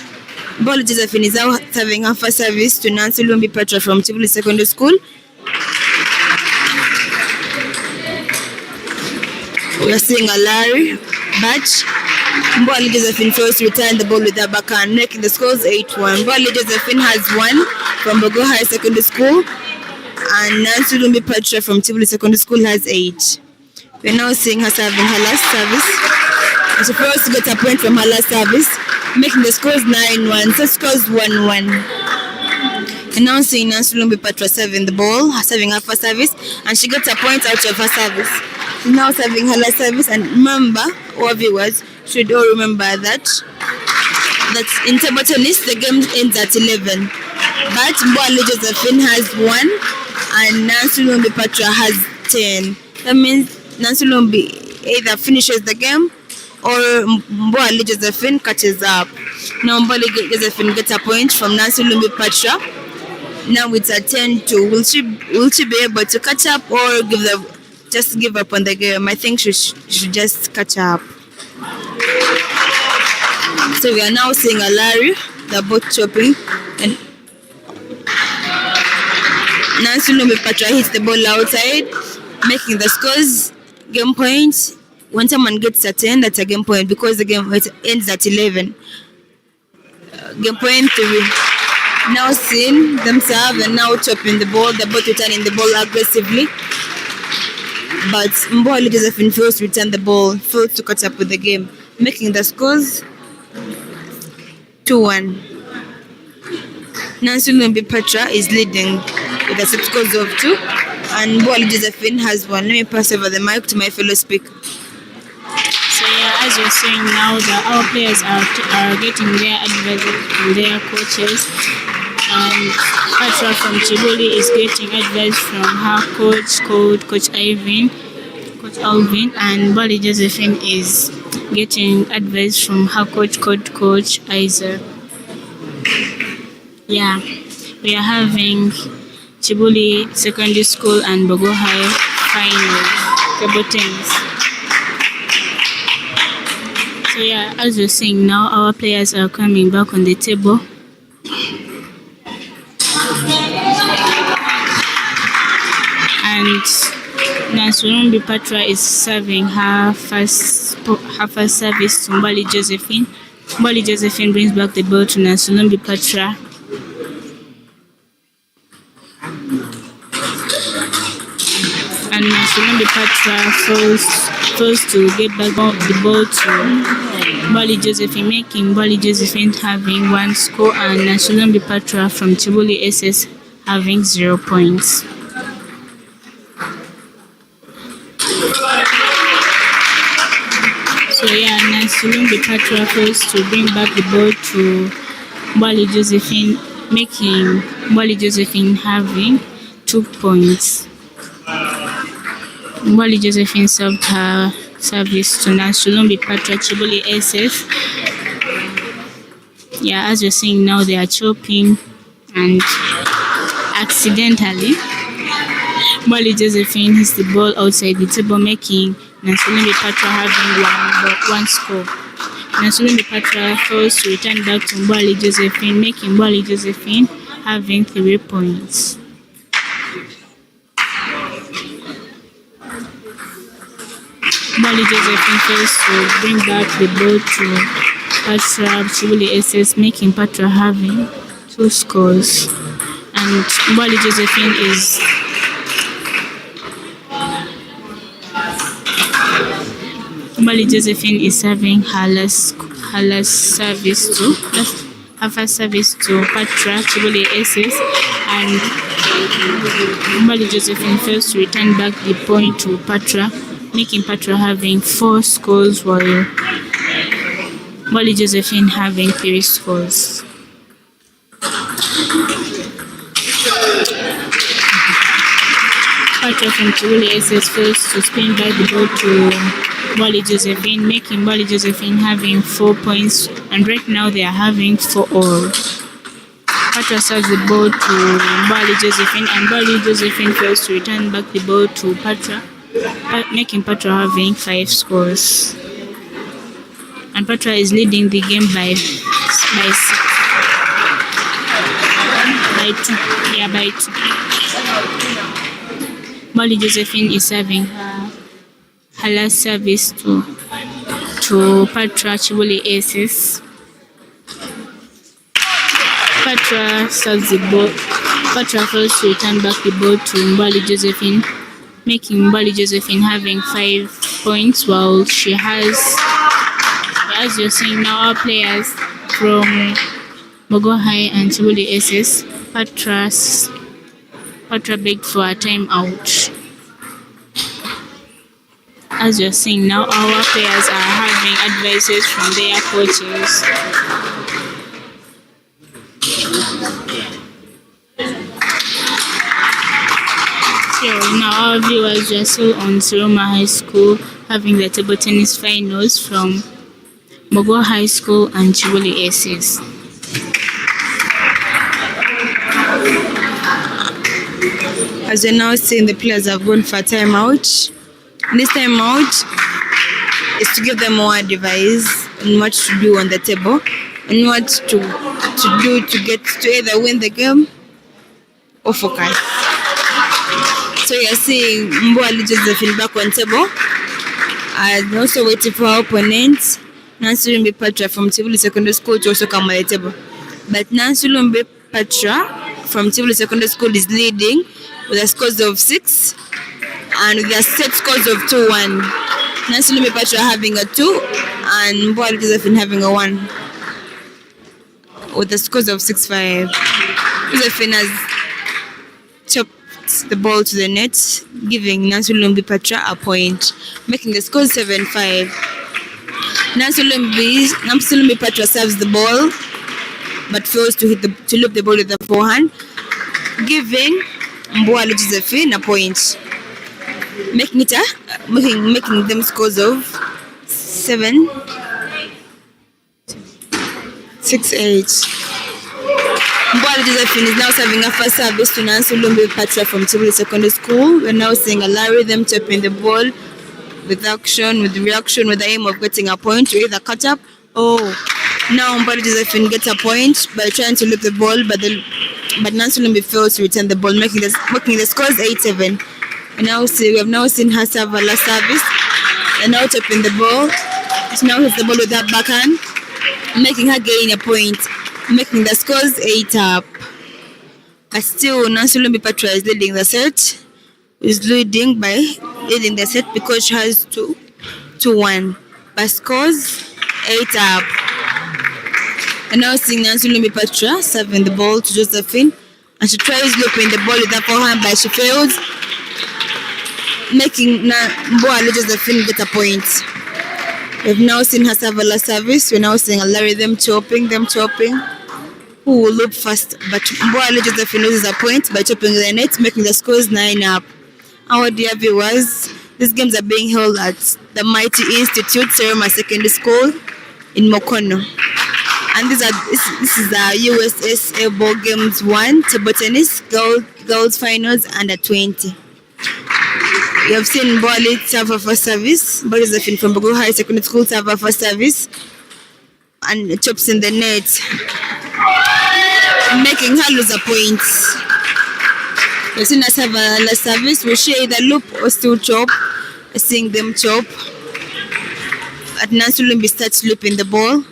Mbwali Josephine is now serving her first service to Nancy Lumbi Patra from Tivoli Secondary School. We are seeing a Larry batch. Mbali Josephine fails to return the ball with her backhand, making the scores 8-1. Mbali Josephine has 1 from Bogo High Secondary School, and Nancy Lumbi Patra from Tivoli Secondary School has 8. We are now seeing her serving her last service. And she fails to get a point from her last service, making the scores 9-1. So scores 1-1. And now seeing Nancy Lumbi Patra serving the ball, serving her first service, and she gets a point out of her service. She's now serving her last service, and remember, our viewers should all remember that in table tennis the game ends at 11. But Mbali Josephine has 1 and Nancy Lumbi Patra has 10. That means Nancy Lumbi either finishes the game or Mbali Josephine catches up. Now Mbali Josephine gets a point from Nancy Lumbi Patra. Now it's a 10-2. Will she be able to catch up or just give up on the game? I think she should just catch up. So we are now seeing a Larry, the boat chopping, and Nancy Lumbi Patra hits the ball outside, making the scores game points. When someone gets a 10, that's a game point because the game ends at 11. Game point 3. Now seeing them serve and now chopping the ball, the boat returning the ball aggressively. But Mbali Josephine fails to return the ball, fails to catch up with the game, making the scores 2-1. Nancy Lumbi Patra is leading with a set scores of 2, and Mbali Josephine has 1. Let me pass over the mic to my fellow speaker. So yeah, as you're seeing now, that our players are getting their advice from their coaches, and Patra from Chiboli is getting advice from her Coach Alvin, and Mbali Josephine is getting advice from her Coach Isaac. Yeah, we are having Chiboli Secondary School and Bogo High final table tennis. So yeah, as you're seeing now, our players are coming back on the table. And Nancy Lumbi Patra is serving her first service to Mbali Josephine. Mbali Josephine brings back the ball to Nancy Lumbi Patra. And Nancy Lumbi Patra fails to get back the ball to Mbali Josephine, making Mbali Josephine having 1 score and Nancy Lumbi Patra from Chiboli SS having 0 points. So yeah, Nancy Lumbi Patra fails to bring back the ball to Mbali Josephine, making Mbali Josephine having 2 points. Mbali Josephine served her service to Nancy Lumbi Patra Chiboli SS. Yeah, as you're seeing now, they are chopping, and accidentally Mbali Josephine hits the ball outside the table, making Nancy Lumbi Patra having 1 score. Nancy Lumbi Patra fails to return back to Mbali Josephine, making Mbali Josephine having 3 points. Mbali Josephine fails to bring back the ball to Patra Chiboli SS, making Patra having 2 scores. And Mbali Josephine is serving her first service to Patra Chiboli SS, and Mbali Josephine fails to return back the point to Patra, making Patra having 4 scores while Mbali Josephine having 3 scores. Patra from Chiboli SS fails to spin back the ball to Mbali Josephine, making Mbali Josephine having 4 points, and right now they are having 4 all. Patra serves the ball to Mbali Josephine, and Mbali Josephine fails to return back the ball to Patra, making Patra having 5 scores. And Patra is leading the game by 2. Yeah, by 2. Mbali Josephine is serving her her last service to Patra Chibuli Aces. Patra serves the ball. Patra fails to return back the ball to Mbali Josephine, making Mbali Josephine having 5 points, while she has, as you're seeing now, our players from Mogo High and Chibuli Aces. Patra begged for a timeout. As you're seeing now, our players are having advices from their coaches. So now our viewers are still on Seroma High School having the table tennis finals from Mogo High School and Chibuli Aces. As you're now seeing, the players have gone for a timeout. This timeout is to give them more advice on what to do on the table and what to do to get to either win the game or focus. So you're seeing Mbwali Josephine back on table and also waiting for our opponent, Nancy Lumbi Patra from Chibuli Secondary School, to also come on the table. But Nancy Lumbi Patra from Chibuli Secondary School is leading with a scores of 6 and with a set scores of 2-1. Nancy Lumbi Patra having a 2 and Mbwali Josephine having a 1 with the scores of 6-5. Josephine has chopped the ball to the net, giving Nancy Lumbi Patra a point, making the score 7-5. Nancy Lumbi Patra serves the ball but fails to loop the ball with the forehand, giving Mbwali Josephine a point, making them scores of 7-6-8. Mbwali Josephine is now serving a first service to Nancy Lumbi Patra from Chibuli Secondary School. We're now seeing a Larry them tapping the ball with action, with reaction, with the aim of getting a point to either cut up. Now Mbwali Josephine gets a point by trying to loop the ball, but Nancy Lumbi fails to return the ball, making the scores 8-7. We have now seen her serve her last service, and now tapping the ball. She now hits the ball with her backhand, making her gain a point, making the scores 8-up. But still, Nancy Lumbi Patra is leading the set. Is leading the set because she has 2-1. But scores 8-up. And now seeing Nancy Lumbi Patra serving the ball to Josephine, and she tries looping the ball with her forehand, but she fails, making Mbwali Josephine get a point. We've now seen her serve a last service. We're now seeing a Larry them chopping. Who will loop first? But Mbwali Josephine loses a point by chopping the net, making the scores 9-up. Our dear viewers, these games are being held at the Mighty Institute Seroma Secondary School in Mukono. And this is the USSA Ball Games 1 table tennis girls finals under 20. You have seen Mbwali serve her first service. Mbwali Josephine from Mogo High Secondary School serve her first service and chops in the net, making her lose a point. You have seen us have a last service. We share either loop or still chop. Seeing them chop. At Nancy Lumbi starts looping the ball.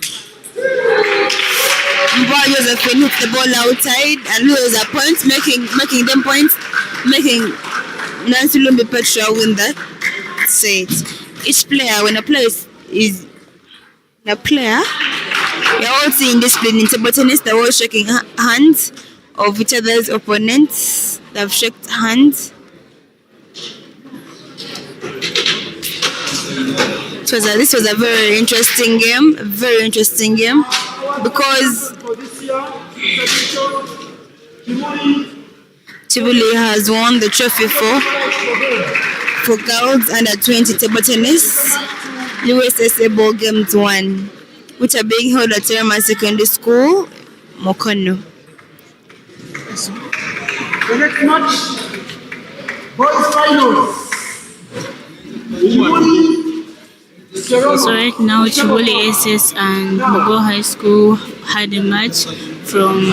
Mbwali Josephine hits the ball outside and loses a point, making them points, making Nancy Lumbi Patra win that set. Each player, when a player is a player, you're all seeing discipline in table tennis. They're all shaking hands of each other's opponents. They've shook hands. This was a very interesting game, because Chibuli has won the trophy for girls under 20 table tennis USSA Ball Games 1, which are being held at Seroma Secondary School, Mukono. The next match, boys finals. So right now, Chibuli SS and Mogo High School had a match from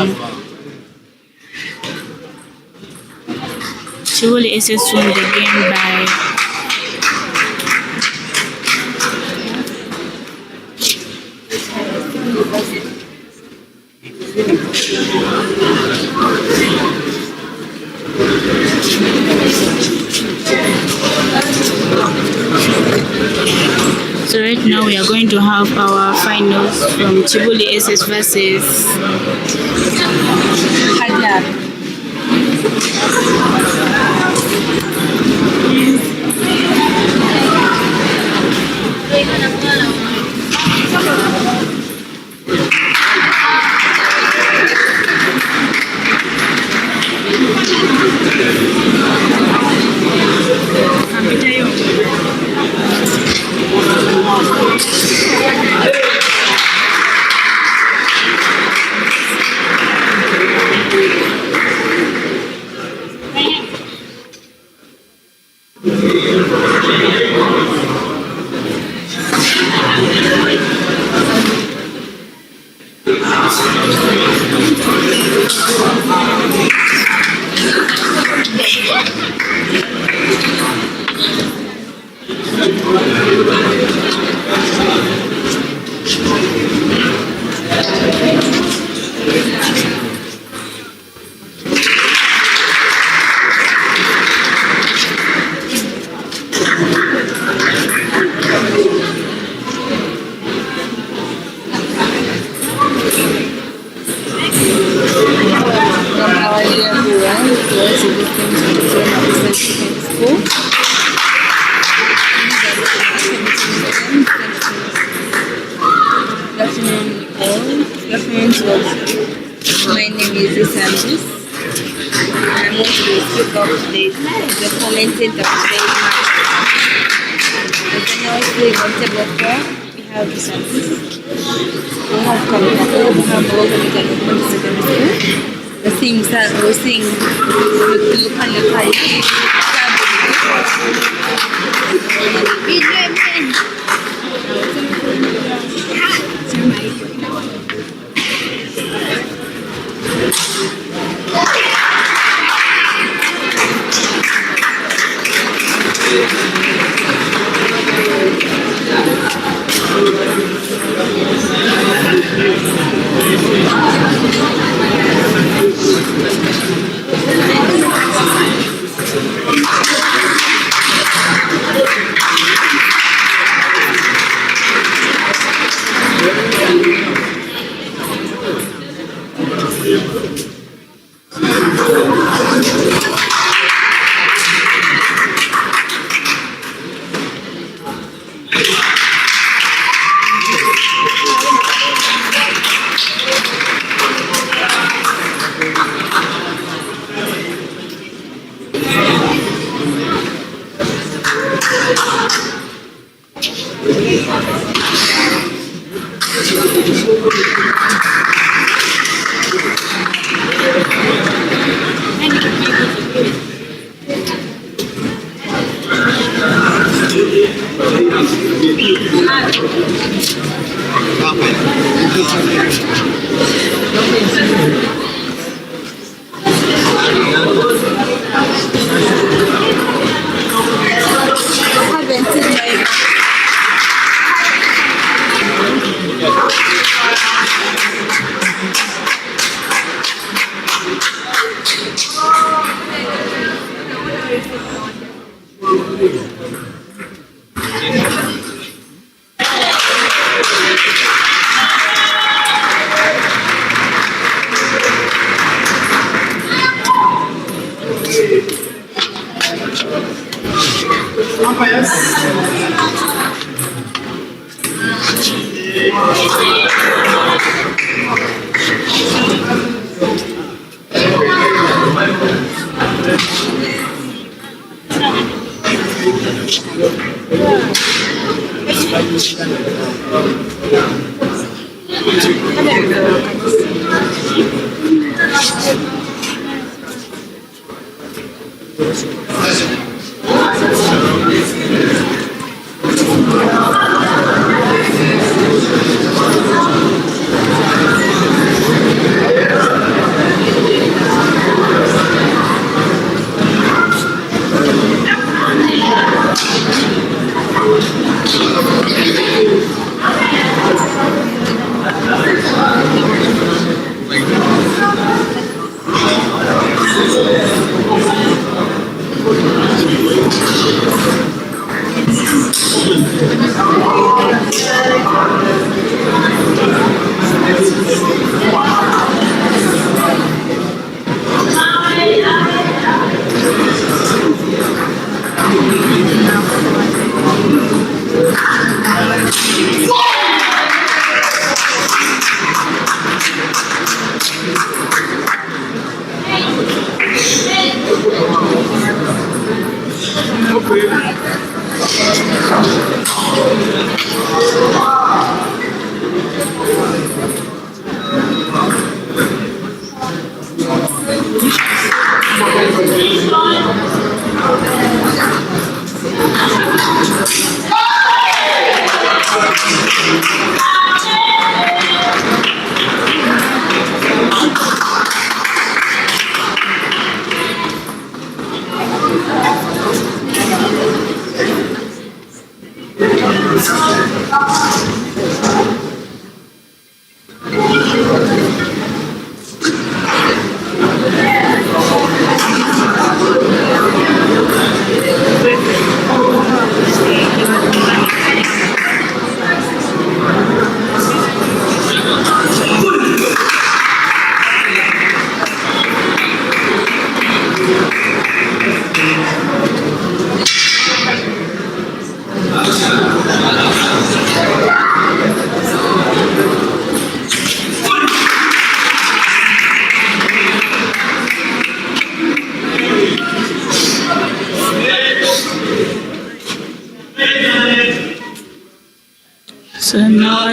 Chibuli SS won the game by So right now we are going to have our finals from Chibuli SS versus Hadlab. My name is Usssa. I'm going to speak of the commented of today's match. As I know, it's on table 4, we have Ussa. We have Kamikaze, we have Boga Middle Secondary School. The things that we're seeing, look on the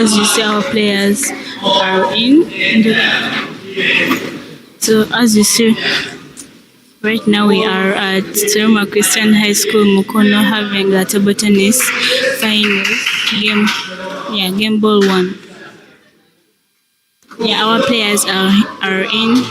as you see, our players are in. So as you see, right now we are at Teruma Christian High School, Mukono, having the table tennis final game. Yeah, game ball one. Yeah, our players are in.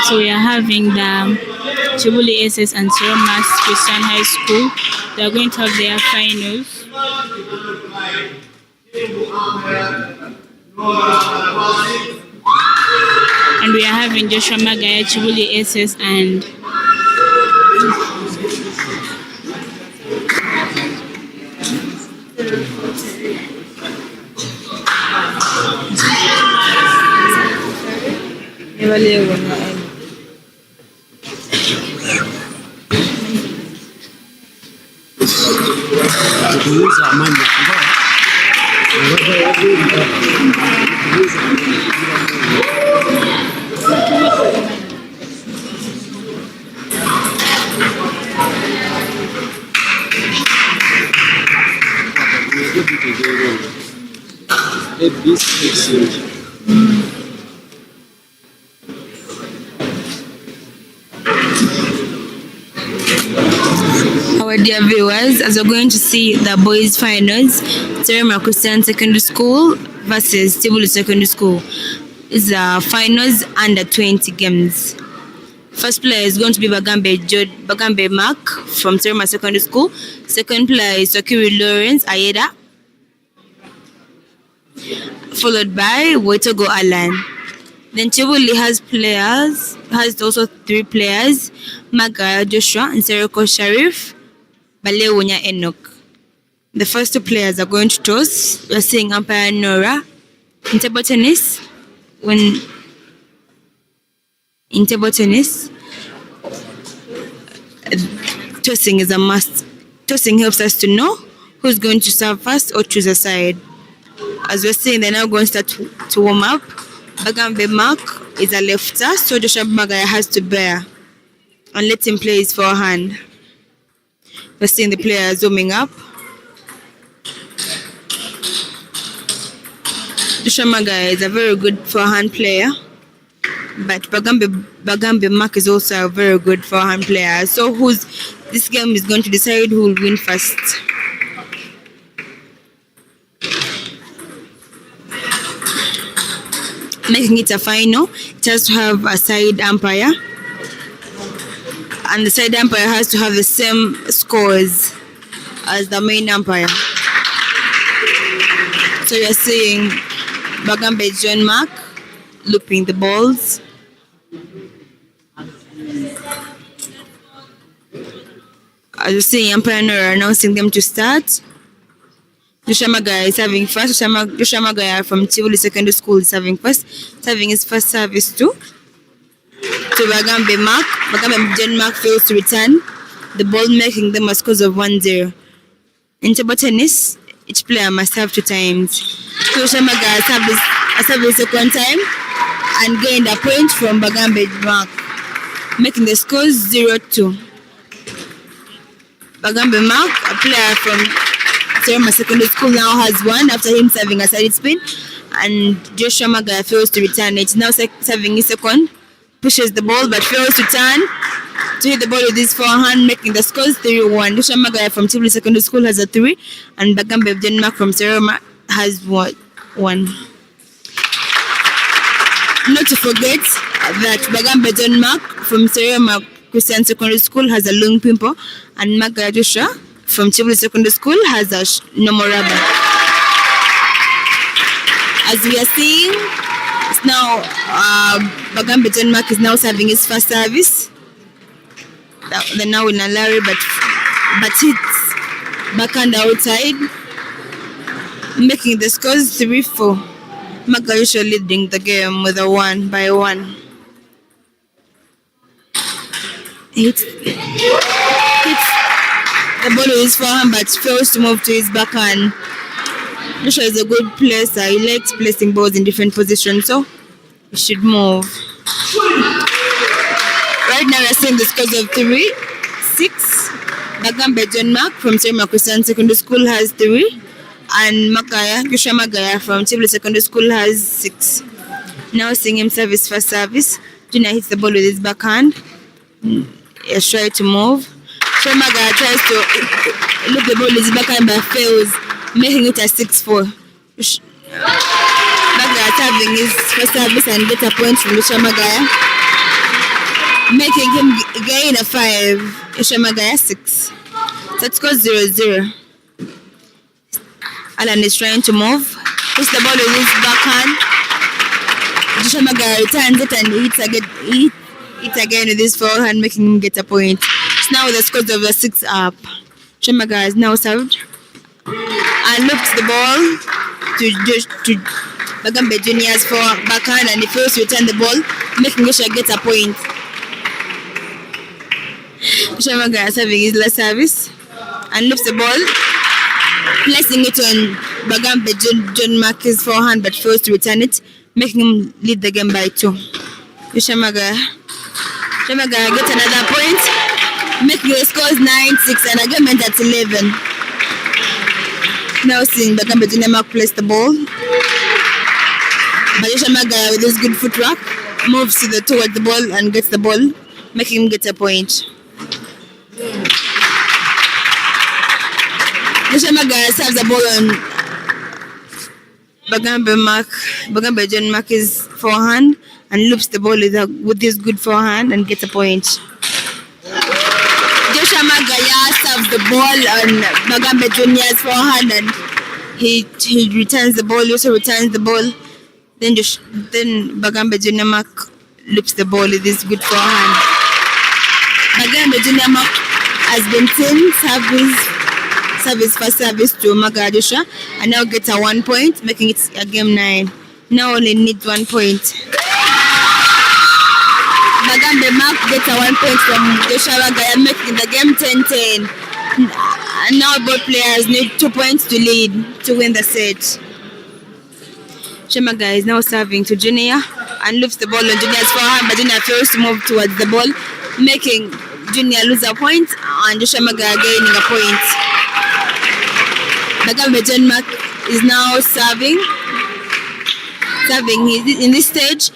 So we are having the Chibuli SS and Seromas Christian High School. They are going to have their finals. And we are having Joshua Magaya, Chibuli SS and Our dear viewers, as we're going to see the boys' finals, Teruma Christian Secondary School versus Tibulu Secondary School. It's the finals under 20 games. First player is going to be Bagambe Mark from Teruma Secondary School. Second player is Sokiri Lawrence Ayeda, followed by Wetogo Alan. Then Chibuli has also 3 players, Maga Joshua and Seriko Sharif, Balewunya Enoch. The first 2 players are going to toss. We're seeing umpire Nora. In table tennis, tossing is a must. Tossing helps us to know who's going to serve first or choose a side. As we're seeing, they're now going to start to warm up. Bagambe Mark is a lefter, so Joshua Magaya has to bear and let him play his forehand. We're seeing the players zooming up. Joshua Magaya is a very good forehand player, but Bagambe Mark is also a very good forehand player. So this game is going to decide who will win first. Making it a final, it has to have a side umpire, and the side umpire has to have the same scores as the main umpire. So you're seeing Bagambe John Mark looping the balls. As you're seeing umpire Nora announcing them to start. Joshua Magaya is serving first. Joshua Magaya from Tivoli Secondary School is serving first. Serving his first service to Bagambe Mark. Bagambe John Mark fails to return the ball, making them a score of 1-0. In table tennis, each player must have 2 times. So Joshua Magaya served the second time and gained a point from Bagambe Mark, making the scores 0-2. Bagambe Mark, a player from Teruma Secondary School, now has 1 after him serving a side spin, and Joshua Magaya fails to return it. Now serving his second, pushes the ball but fails to turn to hit the ball with his forehand, making the scores 3-1. Joshua Magaya from Tivoli Secondary School has a 3, and Bagambe Denmark from Teruma has 1. Not to forget that Bagambe Denmark from Teruma Christian Secondary School has a long pimple, and Magaya Joshua from Tivoli Secondary School has a normal rubber. As we are seeing, it's now Bagambe Denmark is now serving his first service. They're now in a Larry, but hits backhand outside, making the scores 3-4. Maga usually leading the game with a 1-1. Hits the ball with his forehand but fails to move to his backhand. Joshua is a good placer. He likes placing balls in different positions, so he should move. Right now we're seeing the scores of 3-6. Bagambe John Mark from Terima Christian Secondary School has 3. And Joshua Magaya from Tivoli Secondary School has 6. Now seeing him service for service. Junior hits the ball with his backhand. He's trying to move. Joshua Magaya tries to look the ball with his backhand but fails, making it a 6-4. Magaya serving his first service and get a point from Joshua Magaya, making him gain a 5. Joshua Magaya 6. So it scores 0-0. Alan is trying to move. Hits the ball with his backhand. Joshua Magaya returns it and hits again with his forehand, making him get a point. So now the scores of the 6 up. Joshua Magaya is now served and looks the ball to Bagambe Junior's for backhand, and he fails to return the ball, making Joshua get a point. Joshua Magaya serving his last service and looks the ball, placing it on Bagambe John Mark's forehand but fails to return it, making him lead the game by 2. Joshua Magaya gets another point, making the scores 9-6 and a game ends at 11. Now seeing Bagambe Junior Mark place the ball, but Joshua Magaya with his good footwork moves towards the ball and gets the ball, making him get a point. Joshua Magaya serves the ball on Bagambe John Mark's forehand and loops the ball with his good forehand and gets a point. Joshua Magaya serves the ball on Bagambe Junior's forehand and he returns the ball. He also returns the ball. Then Bagambe Junior Mark loops the ball with his good forehand. Bagambe Junior Mark has been seen service for service to Magaya Joshua and now gets a 1 point, making it a game 9. Now only needs 1 point. Bagambe Mark gets a 1 point from Joshua Magaya, making the game 10-10. And now both players need 2 points to lead to win the set. Joshua Magaya is now serving to Junior and loops the ball on Junior's forehand, but Junior fails to move towards the ball, making Junior lose a point and Joshua Magaya gaining a point. Bagambe John Mark is now serving. In this stage,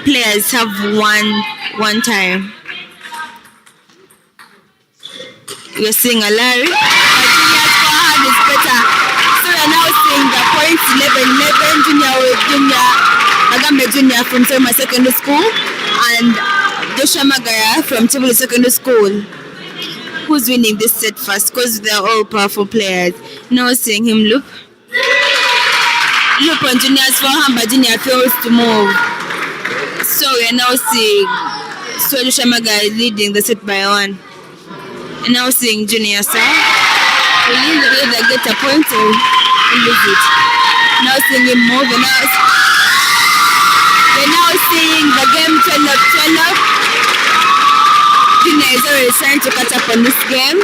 players have one time. We're seeing a Larry, but Junior's forehand is better. So we're now seeing the points 11-11. Bagambe Junior from Terima Secondary School and Joshua Magaya from Tivoli Secondary School. Who's winning this set first? Because they're all powerful players. Now seeing him loop on Junior's forehand, but Junior fails to move. So we're now seeing Joshua Magaya is leading the set by 1. And now seeing Junior serve. Will either get a point or lose it. Now seeing him move, and we're now seeing the game 12-12. Junior is already trying to catch up on this game.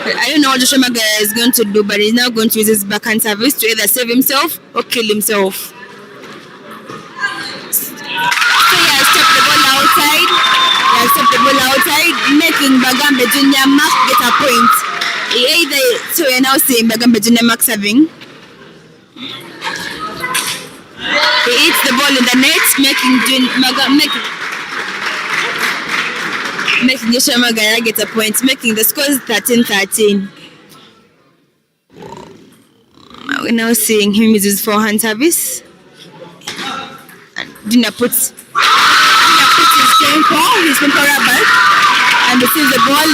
I don't know what Joshua Magaya is going to do, but he's now going to use his backhand service to either save himself or kill himself. So he has stopped the ball outside. Making Bagambe Junior Mark get a point. So we're now seeing Bagambe Junior Mark serving. He hits the ball in the net, making Joshua Magaya get a point, making the scores 13-13. We're now seeing him use his forehand service. And Junior puts his finger back and receives the ball,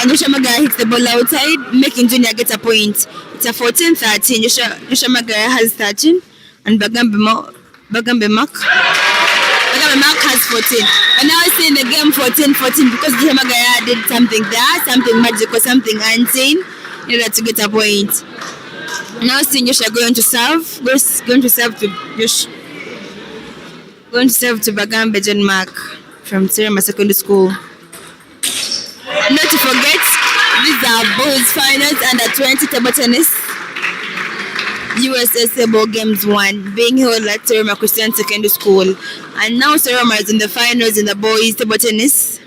and Joshua Magaya hits the ball outside, making Junior get a point. It's a 14-13. Joshua Magaya has 13 and Bagambe Mark has 14. And now I see in the game 14-14 because Joshua Magaya did something there, something magical, something unseen in order to get a point. Now seeing Joshua going to serve. Going to serve to Josh. Going to serve to Bagambe John Mark from Serema Secondary School. Not to forget, these are boys finals under 20 table tennis. USSA Ball Games 1 being held at Serema Christian Secondary School. And now Serema is in the finals in the boys table tennis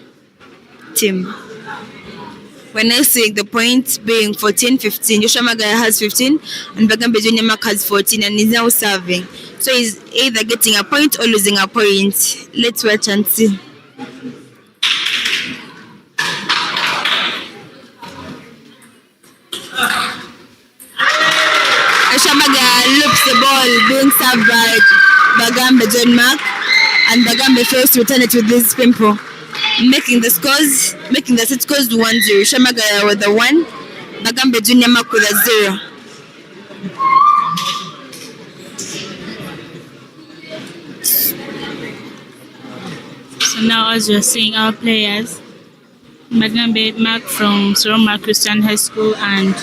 team. We're now seeing the points being 14-15. Joshua Magaya has 15 and Bagambe Junior Mark has 14 and is now serving. So he's either getting a point or losing a point. Let's watch and see. Shamaga loops the ball being served by Bagambe John Mark, and Bagambe fails to return it with this pimple, making the set scores 1-0. Shamaga with the 1, Bagambe Junior Mark with a 0. So now, as you're seeing, our players, Bagambe Mark from Soroma Christian High School and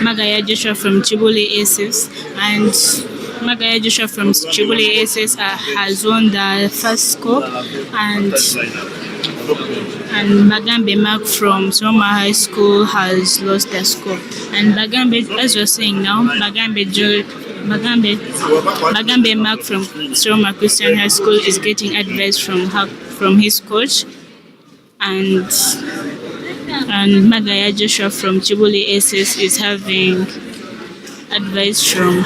Magaya Joshua from Chibuli Aces. And Magaya Joshua from Chibuli Aces has won the first score, and Bagambe Mark from Soroma High School has lost the score. And Bagambe, as we're saying now, Bagambe Mark from Soroma Christian High School is getting advice from his coach, and Magaya Joshua from Chibuli Aces is having advice from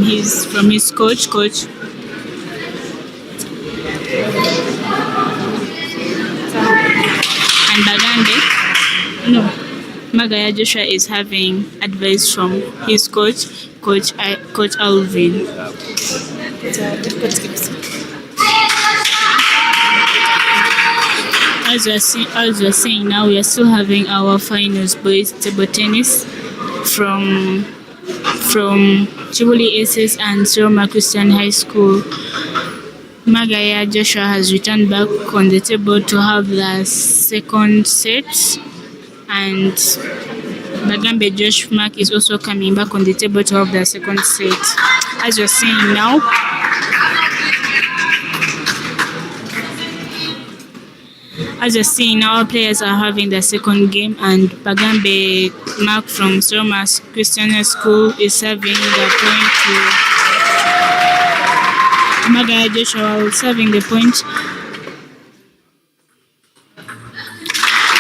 his coach. And Magaya Joshua is having advice from his coach Alvin. As we're seeing now, we are still having our finals boys table tennis from Chibuli Aces and Soroma Christian High School. Magaya Joshua has returned back on the table to have the second set, and Bagambe Josh Mark is also coming back on the table to have the second set. As you're seeing now, our players are having the second game, and Bagambe Mark from Soroma Christian High School is serving the point to Magaya Joshua, serving the point.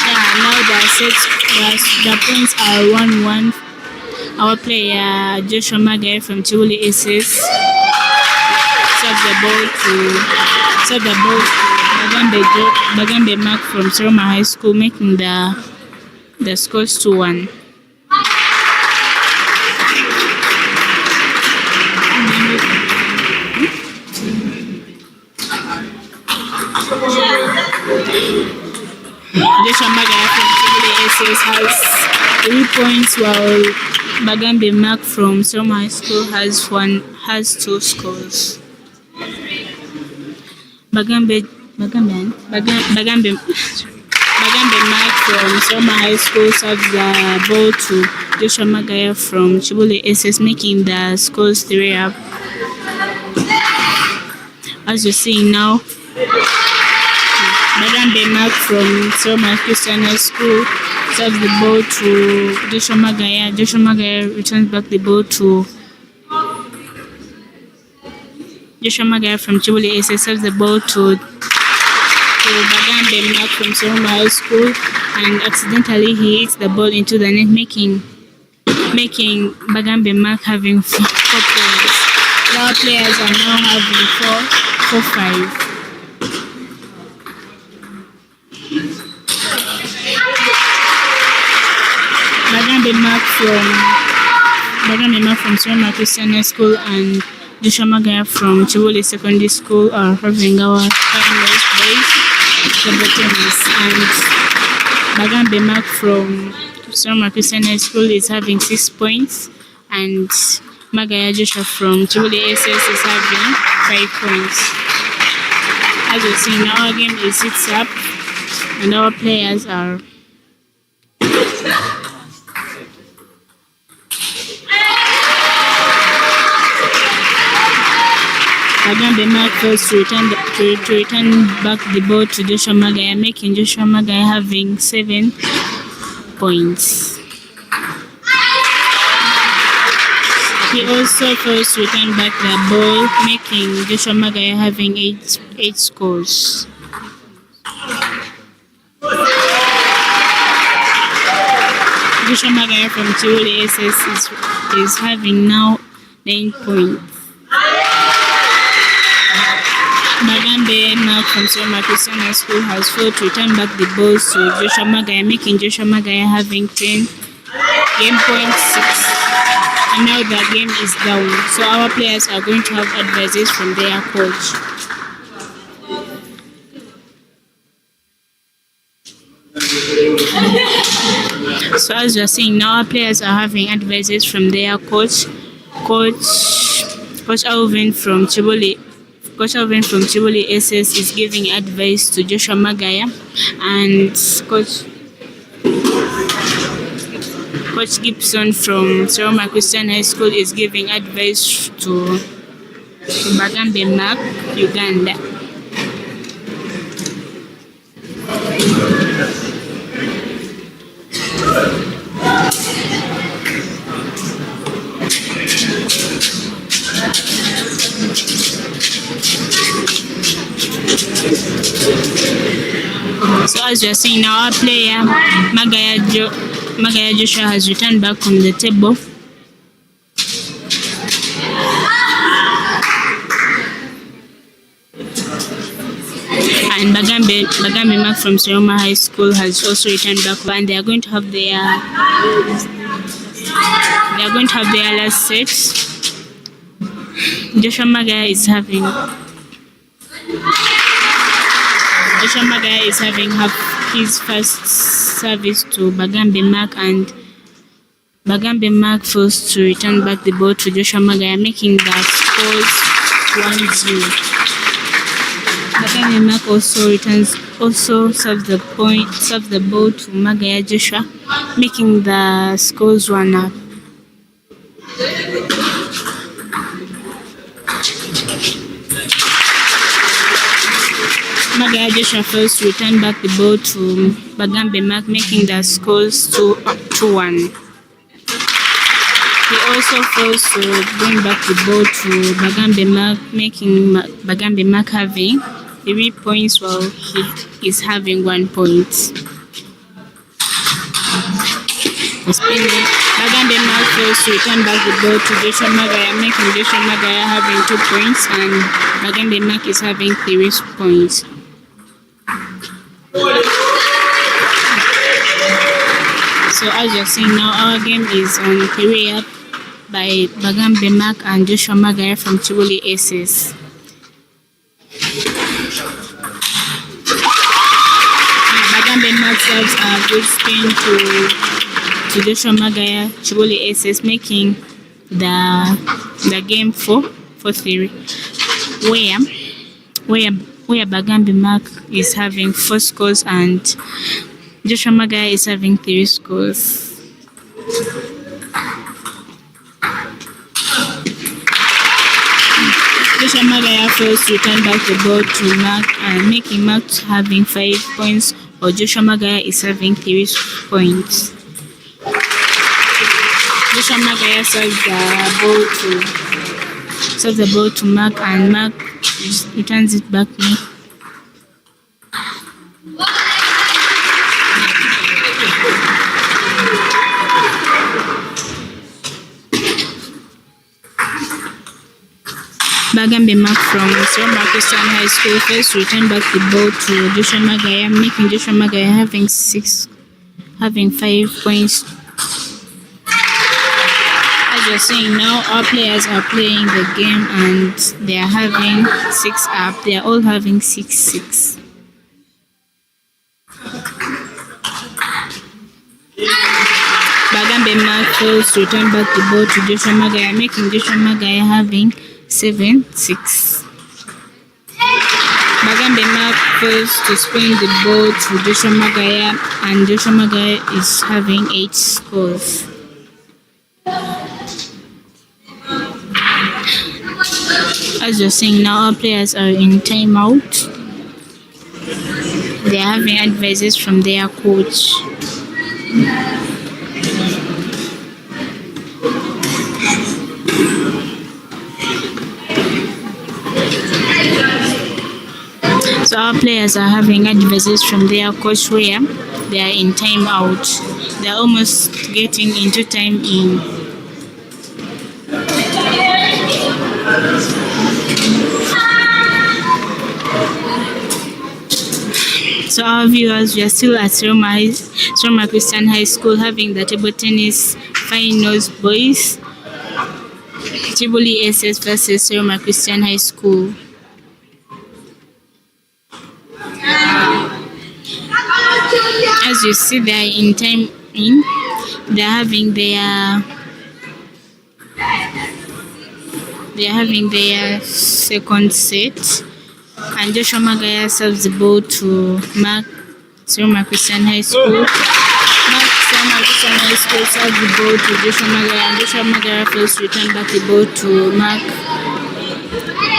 Yeah, now the points are 1-1. Our player Joshua Magaya from Chibuli Aces serves the ball to Bagambe Mark from Soroma High School, making the scores 2-1. Joshua Magaya from Chibuli Aces has 3 points, while Bagambe Mark from Soroma High School has 2 scores. Bagambe Mark from Soroma High School serves the ball to Joshua Magaya from Chibuli Aces, making the scores 3-up. As you're seeing now, Bagambe Mark from Soroma Christian High School serves the ball to Joshua Magaya. Joshua Magaya returns back the ball to Joshua Magaya from Chibuli Aces, serves the ball to Bagambe Mark from Soroma High School, and accidentally he hits the ball into the net, making Bagambe Mark having 4 points. Our players are now having 4-5. Bagambe Mark from Soroma Christian High School and Joshua Magaya from Chibuli Secondary School are having our finals boys table tennis, and Bagambe Mark from Soroma Christian High School is having 6 points, and Magaya Joshua from Chibuli Aces is having 5 points. As you see, now our game is 6-up, and our players are Bagambe Mark fails to return back the ball to Joshua Magaya, making Joshua Magaya having 7 points. He also fails to return back the ball, making Joshua Magaya having 8 scores. Joshua Magaya from Tiroli SS is having now 9 points. Bagambe Mark from Soma Christian High School has failed to return back the balls to Joshua Magaya, making Joshua Magaya having 10 game points 6. And now the game is down. So our players are going to have advices from their coach. So as you are seeing now, our players are having advices from their coach. Coach Alvin from Chiboli SS is giving advice to Joshua Magaya, and Coach Gibson from Seroma Christian High School is giving advice to Bagambe Mark, Uganda. So as you are seeing now, our player Magaya Joshua has returned back on the table. And Bagambe Mark from Seroma High School has also returned back, and they are going to have their last set. Joshua Magaya is having his first service to Bagambe Mark, and Bagambe Mark fails to return back the ball to Joshua Magaya, making the scores 1-0. Bagambe Mark also serves the ball to Magaya Joshua, making the scores 1-up. Magaya Joshua fails to return back the ball to Bagambe Mark, making the scores 2-1. He also fails to bring back the ball to Bagambe Mark, making Bagambe Mark having 3 points while he is having 1 point. Bagambe Mark fails to return back the ball to Joshua Magaya, making Joshua Magaya having 2 points, and Bagambe Mark is having 3 points. So as you're seeing now, our game is on 3-up by Bagambe Mark and Joshua Magaya from Chiboli SS. Bagambe Mark serves a good spin to Joshua Magaya, Chiboli SS, making the game 4-3, where Bagambe Mark is having 4 scores and Joshua Magaya is having 3 scores. Joshua Magaya fails to return back the ball to Mark, and making Mark having 5 points, while Joshua Magaya is having 3 points. Joshua Magaya serves the ball to Mark, and Mark returns it back to me. Bagambe Mark from Seroma Christian High School fails to return back the ball to Joshua Magaya, making Joshua Magaya having 5 points. As you're seeing now, our players are playing the game and they are having 6-up. They are all having 6-6. Bagambe Mark fails to return back the ball to Joshua Magaya, making Joshua Magaya having 7-6. Bagambe Mark fails to spin the ball to Joshua Magaya, and Joshua Magaya is having 8 scores. as you're saying now, our players are in timeout. They're having advices from their coach. So our players are having advices from their coach where they are in timeout. They're almost getting into time in. So our viewers, we are still at Roma Christian High School having the table tennis finals boys. Tivoli SS versus Roma Christian High School. As you see, they are in time in. They're having their second set. And Joshua Magaya serves the ball to Mark Roma Christian High School. Mark Roma Christian High School serves the ball to Joshua Magaya, and Joshua Magaya fails to return back the ball to Mark.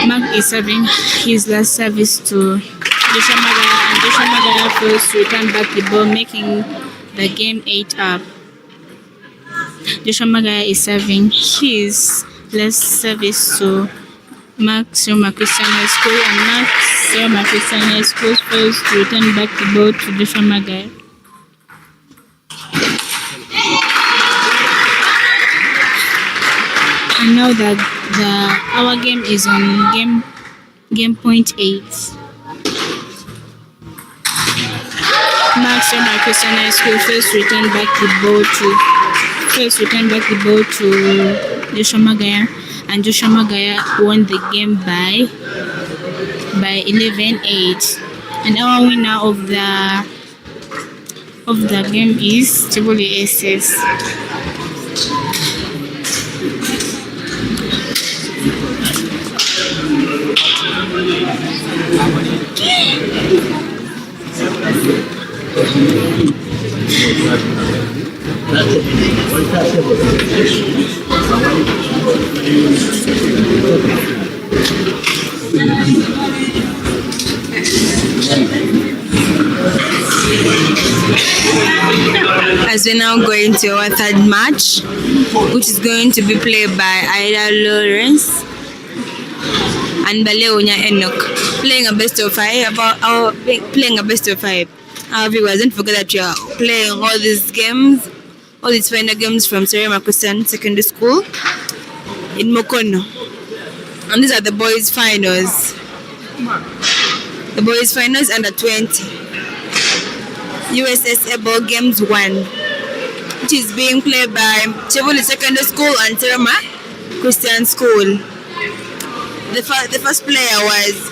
Mark is serving his last service to Joshua Magaya, and Joshua Magaya fails to return back the ball, making the game 8-up. Joshua Magaya is serving his last service to Mark Roma Christian High School, and Mark Roma Christian High School fails to return back the ball to Joshua Magaya. And now that our game is on game point 8. Mark Roma Christian High School fails to return back the ball to Joshua Magaya, and Joshua Magaya won the game by 11-8. And our winner of the game is Tivoli SS. As we're now going to our third match, which is going to be played by Ida Lawrence and Baleonya Enoch, playing a best of 5. Our viewers, don't forget that you are playing all these final games from Roma Christian Secondary School in Mukono. And these are the boys' finals. The boys' finals under 20. USSA Ball Games 1, which is being played by Tivoli Secondary School and Roma Christian School. The first player was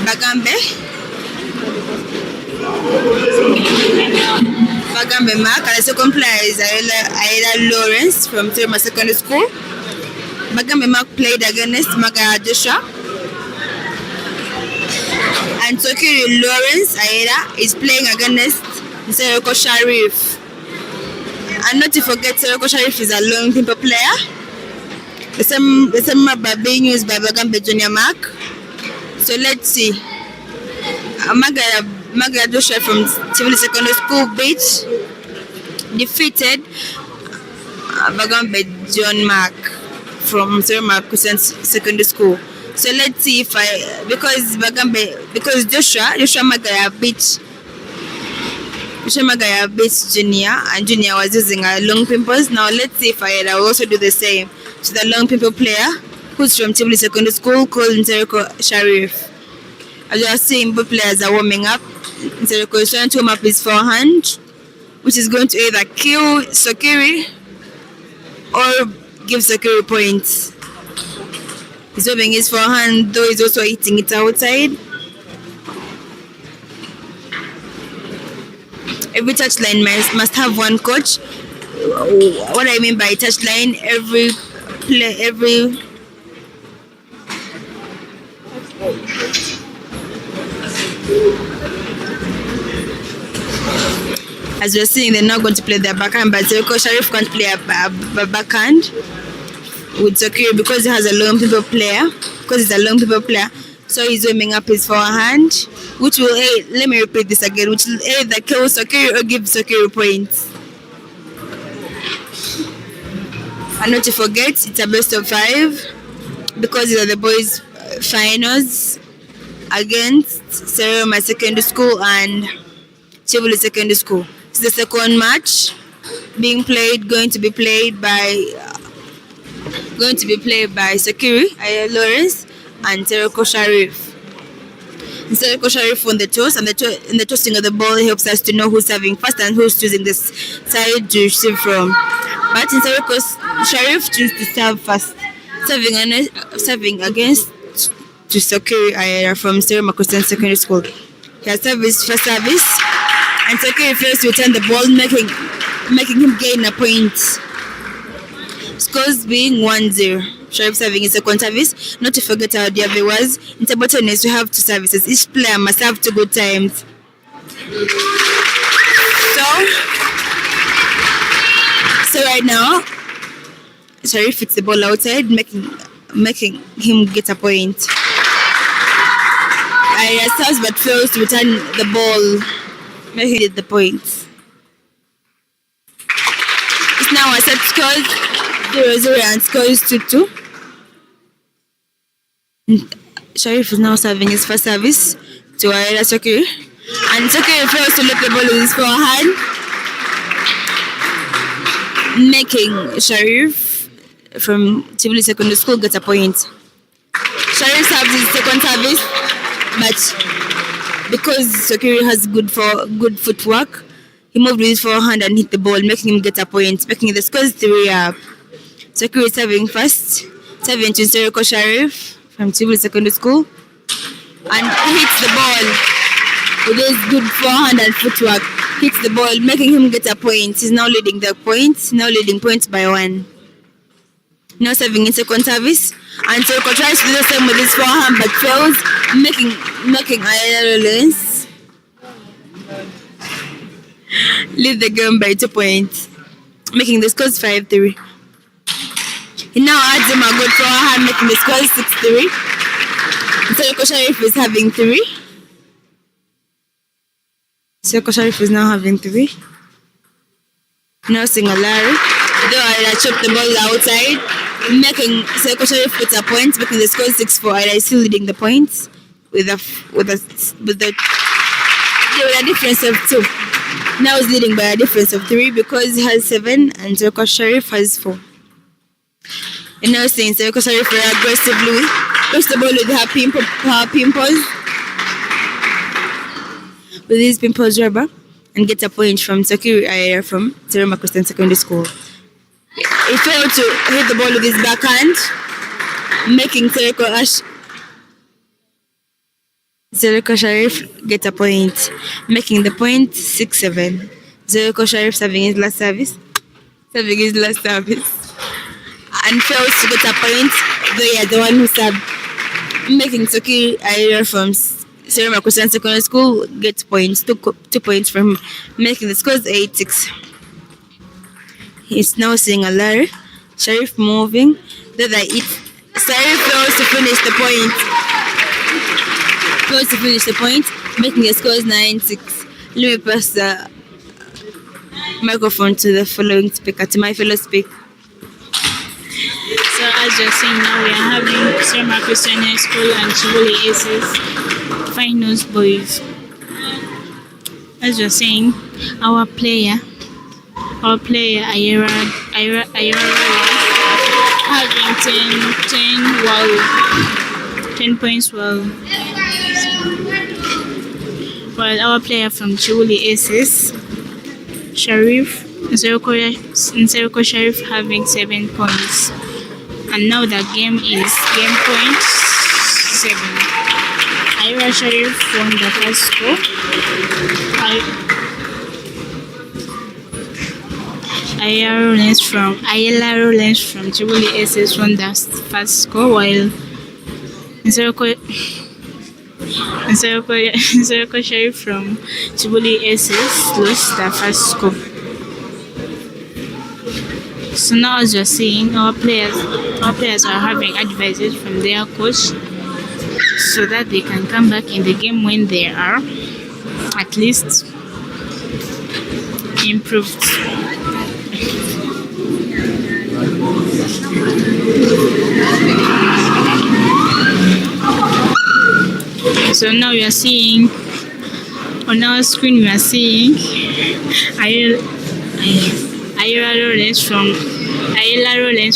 Bagambe Mark, and the second player is Aida Lawrence from Roma Secondary School. Bagambe Mark played against Magaya Joshua. And Tokiri Lawrence Aida is playing against Seroko Sharif. And not to forget, Seroko Sharif is a long pimple player. The same number being used by Bagambe Junior Mark. So let's see. Magaya Joshua from Tivoli Secondary School defeated Bagambe John Mark from Roma Christian Secondary School. So let's see if because Joshua Magaya beat Junior, and Junior was using a long pimples. Now let's see if I will also do the same to the long pimple player who's from Tivoli Secondary School called Seroko Sharif. As you are seeing, both players are warming up. Seroko is trying to warm up his forehand, which is going to either kill Sokiri or give Sokiri points. He's rubbing his forehand, though he's also hitting it outside. Every touchline must have one coach. What I mean by touchline, every As we're seeing, they're not going to play their backhand, but Zerko Sharif can't play a backhand with Sokiri because he has a long people player. Because he's a long people player, so he's warming up his forehand, which will let me repeat this again, which will either kill Sokiri or give Sokiri points. And not to forget, it's a best of 5 because these are the boys' finals against Seroma Secondary School and Chivoli Secondary School. It's the second match being played, going to be played by Sakiri, Lawrence, and Tereko Sharif. Tereko Sharif won the toss, and the tossing of the ball helps us to know who's serving first and who's choosing this side to receive from. But in Tereko Sharif choose to serve first, serving against to Sakiri from Seroma Christian Secondary School. He has service first service, and Sakiri fails to return the ball, making him gain a point. Scores being 1-0. Sharif serving his second service. Not to forget our dear viewers, in table tennis we have 2 services. Each player must have 2 good times. So right now, Sharif hits the ball outside, making him get a point. Aya serves but fails to return the ball, making it the point. It's now a set scores 0-0 and scores 2-2. Sharif is now serving his first service to Ayala Sakiri, and Sakiri fails to lift the ball with his forehand, making Sharif from Chivoli Secondary School get a point. Sharif serves his second service, but because Sakiri has good footwork, he moved with his forehand and hit the ball, making him get a point, making the scores 3-up. Sakiri serving first, serving to Tereko Sharif from Chivoli Secondary School, and hits the ball with his good forehand and footwork. Hits the ball, making him get a point. He's now leading the points, points by 1. Now serving in second service, and Tereko tries to do the same with his forehand but fails, making Ayala Lawrence lead the game by 2 points, making the scores 5-3. He now adds him a good forehand, making the score 6-3. Tereko Sharif is having 3. Tereko Sharif is now having 3. Now Singalari. Though I chopped the ball outside, making Tereko Sharif get a point, making the score 6-4. I is still leading the points with a difference of 2. Now he's leading by a difference of 3 because he has 7 and Tereko Sharif has 4. And now seeing Tereko Sharif very aggressively push the ball with her pimples, with his pimples rubber, and get a point from Sakiri Ayera from Seroma Christian Secondary School. He failed to hit the ball with his backhand, making Tereko Sharif get a point, making the point 6-7. Tereko Sharif serving his last service, and fails to get a point. They are the one who served, making Sakiri Ayera from Seroma Christian Secondary School get points, 2 points from him, making the scores 8-6. He's now seeing a Larry. Sharif moving. Sharif fails to finish the point. Making the scores 9-6. Let me pass the microphone to the following speaker, to my fellow speaker. So as you're seeing now, we are having Seroma Christian High School and Chivoli Aces finals boys. As you're saying, our player Ayera having 10 points while our player from Chivoli Aces, Sharif Nsereko Sharif having 7 points. And now the game is game point 7. Ayera Sharif won the first score. Ayala Rollins from Chivoli Aces won the first score, while Nsereko Nsiroko Sharif from Chibuli SS lost their first score. So now, as you're seeing, our players are having advices from their coach so that they can come back in the game when they are at least improved. So now we are seeing on our screen, we are seeing Ayla Lawrence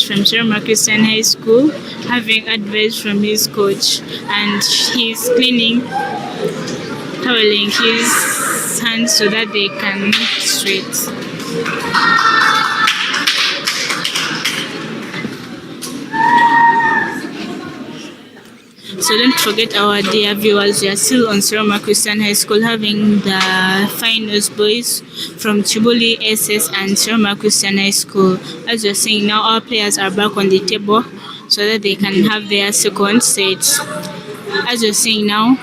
from Sharma Christian High School having advice from his coach, and he's toweling his hands so that they can move straight. So don't forget, our dear viewers, we are still on Sharma Christian High School having the finals boys from Chibuli SS and Sharma Christian High School. As you're seeing now, our players are back on the table so that they can have their second set. As you're seeing now,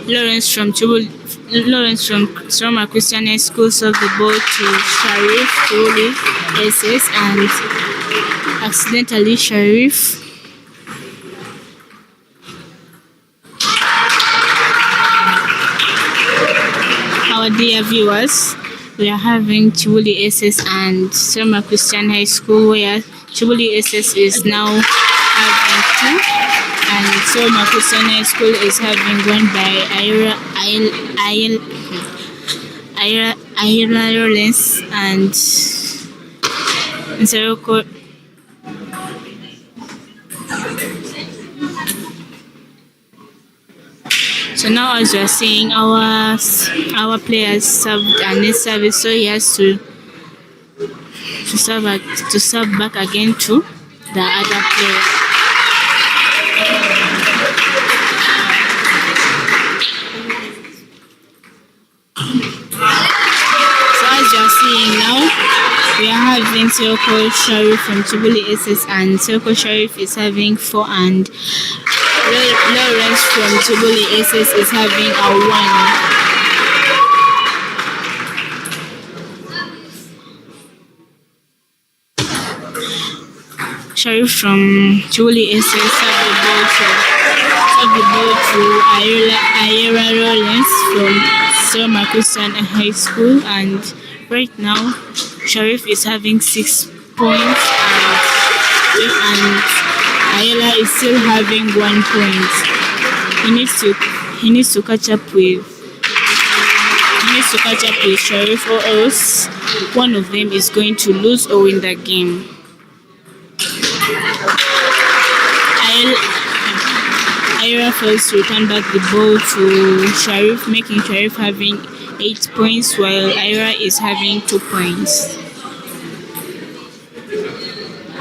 Lawrence from Sharma Christian High School served the ball to Sharif Chibuli SS, and accidentally Sharif our dear viewers, we are having Chibuli SS and Sharma Christian High School, where Chibuli SS is now having 2 and Sharma Christian High School is having 1 by Ayla Lawrence and Nsiroko. So now, as you are seeing, our players served a net service, so he has to serve back again to the other player. So as you are seeing now, we are having Siroko Sharif from Chibuli SS, and Siroko Sharif is having 4, and Lawrence from Chibuli SS is having a 1. Sharif from Chibuli SS served the ball to Ayla Lawrence from Sharma Christian High School, and right now Sharif is having 6 points and Ayla is still having 1 point. He needs to catch up with Sharif, or else one of them is going to lose or win the game. Ayla fails to return back the ball to Sharif, making Sharif having 8 points while Ayla is having 2 points.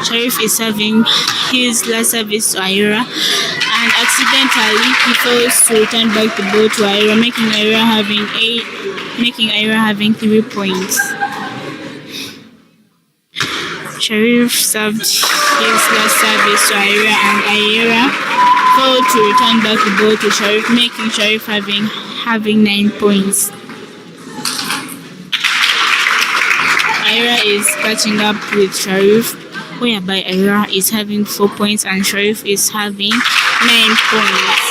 Sharif is serving his last service to Ayla, and accidentally he fails to return back the ball to Ayla, making Ayla having 3 points. Sharif served his last service to Ayla, and Ayla failed to return back the ball to Sharif, making Sharif having 9 points. Ayla is catching up with Sharif, whereby Ayla is having 4 points and Sharif is having 9 points.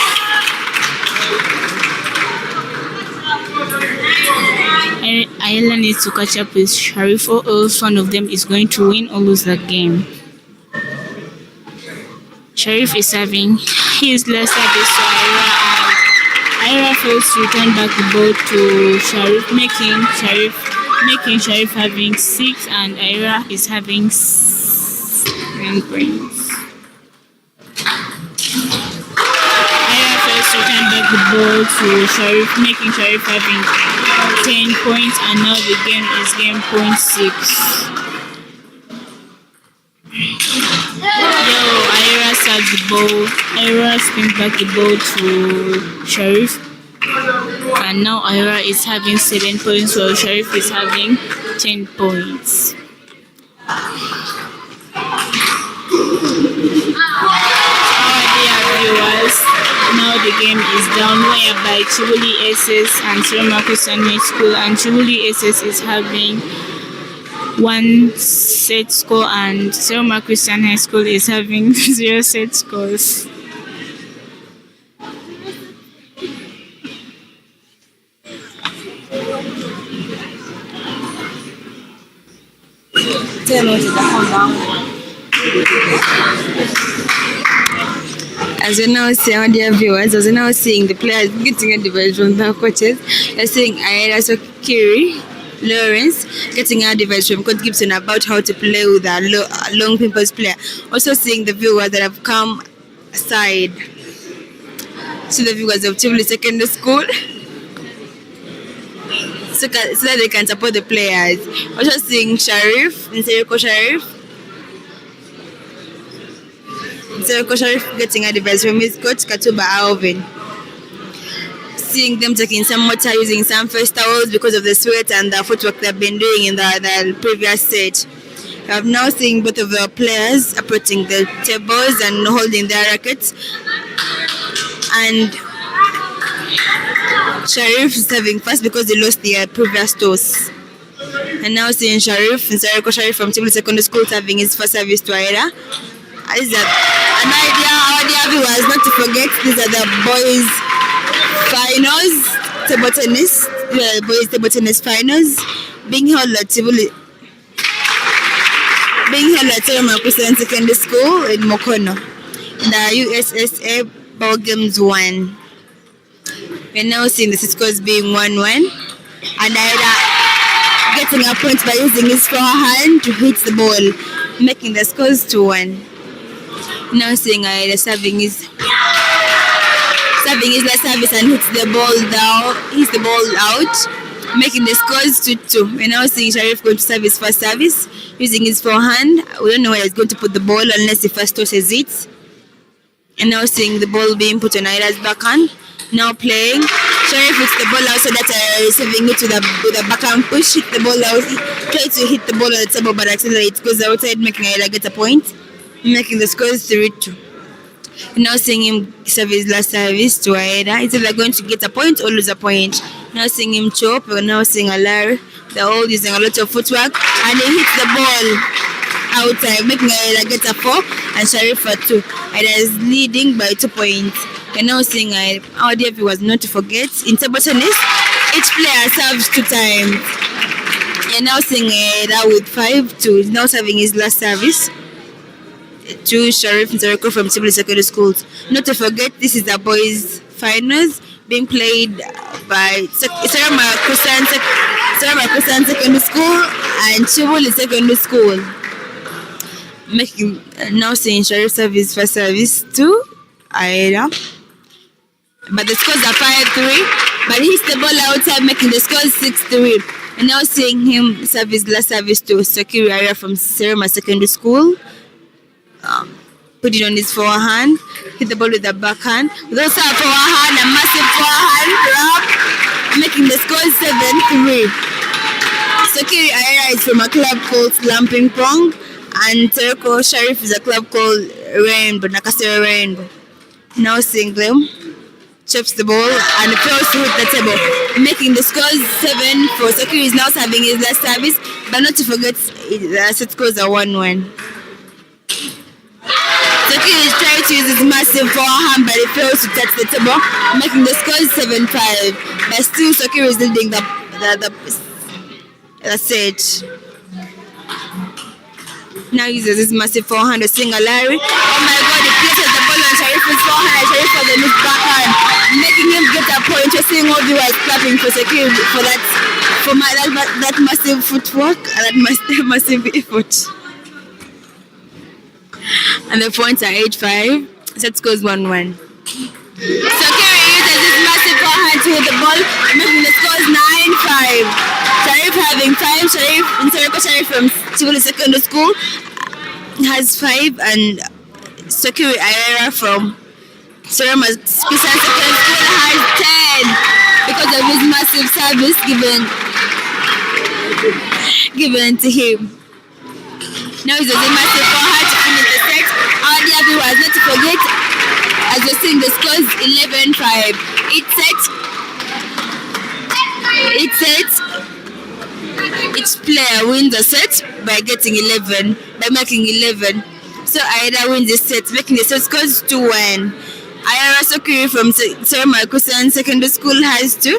Ayla needs to catch up with Sharif, or else one of them is going to win or lose the game. Sharif is having his last service to Ayla, and Ayla fails to return back the ball to Sharif, making Sharif having 6 and Ayla is having 7 points. Ayla fails to return back the ball to Sharif, making Sharif having 10 points, and now the game is game point 6. Ayla serves the ball. Ayla spins back the ball to Sharif, and now Ayla is having 7 points while Sharif is having 10 points. Our dear viewers, now the game is down, whereby Chibuli SS and Seroma Christian High School, and Chibuli SS is having 1 set score and Seroma Christian High School is having 0 set scores. As we're now seeing, our dear viewers, as we're now seeing the players getting advice from their coaches, we're seeing Aida Sokiri Lawrence getting advice from Coach Gibson about how to play with a long pimples player. Also seeing the viewers that have come aside. So the viewers of Chibuli Secondary School, so that they can support the players. Also seeing Sharif, Nsereko Sharif getting advice from his coach Katuba Alvin. Seeing them taking some water, using some face towels because of the sweat and the footwork they've been doing in the previous stage. We have now seen both of the players approaching the tables and holding their rackets. And Sharif is serving first because they lost their previous toss. And now seeing Sharif, Nsereko Sharif from Chibuli Secondary School serving his first service to Aida. Is that an idea? Our dear viewers, not to forget, these are the boys' finals, table tennis, boys' table tennis finals, being held at Seroma Christian Secondary School in Mukono. The USSA Ball Games 1. We're now seeing the scores being 1-1, and Aida getting a point by using his forehand to hit the ball, making the scores 2-1. Now seeing Aida serving his last service and hits the ball out, making the scores 2-2. We're now seeing Sharif going to serve his first service using his forehand. We don't know where he's going to put the ball unless he first tosses it. And now seeing the ball being put on Aida's backhand. Now playing. Sharif hits the ball out so that receiving it with a backhand push, hit the ball out, try to hit the ball on the table but accelerate, goes outside, making Aida get a point, making the scores 3-2. Now seeing him serve his last service to Aida. It's either going to get a point or lose a point. Now seeing him chop, we're now seeing Alari. They're all using a lot of footwork, and he hits the ball outside, making Aida get a 4 and Sharif a 2. Aida is leading by 2 points. We're now seeing our dear viewers not to forget, in table tennis, each player serves 2 times. You're now seeing Aida with 5-2. He's now serving his last service to Sharif Nsereko from Chibuli Secondary Schools. Not to forget, this is the boys' finals being played by Seroma Christian Secondary School and Chibuli Secondary School. Making now seeing Sharif serve his first service to Aida. But the scores are 5-3. But he hits the ball outside, making the scores 6-3. And now seeing him serve his last service to Sakiri Area from Seroma Secondary School. Put it on his forehand, hit the ball with the backhand. With also a forehand, a massive forehand grab, making the score 7-3. Sakiri Area is from a club called Slam Ping Pong, and Nsereko Sharif is a club called Rainbow, Nakasero Rainbow. Now seeing them, chops the ball and fails to hit the table, making the scores 7 for Sakiri. Is now serving his last service, but not to forget the set scores are 1-1. Sakiri is trying to use his massive forehand, but he fails to touch the table, making the scores 7-5. But still, Sakiri is leading the set. Now uses his massive forehand to sing a Larry. Oh my God, he places the ball on Sharif's forehand. Sharif for the missed backhand, making him get a point. You're seeing all viewers clapping for Sakiri for that massive footwork and that massive effort. And the points are 8-5. Set scores 1-1. Sakiri uses his massive forehand to hit the ball, making the scores 9-5. Sharif having 5. Sharif Nsereko Sharif from Chibuli Secondary School has 5, and Sakiri Ayera from Seroma Christian Secondary School has 10 because of his massive service given to him. Now he's a massive forehand to finish the set. Our dear viewers, not to forget, as you're seeing the scores 11-5. Each player wins a set by getting 11, by making 11. So Aida wins the set, making the set scores 2-1. Ayara Sokiri from Sarah Marcuson Secondary School has 2.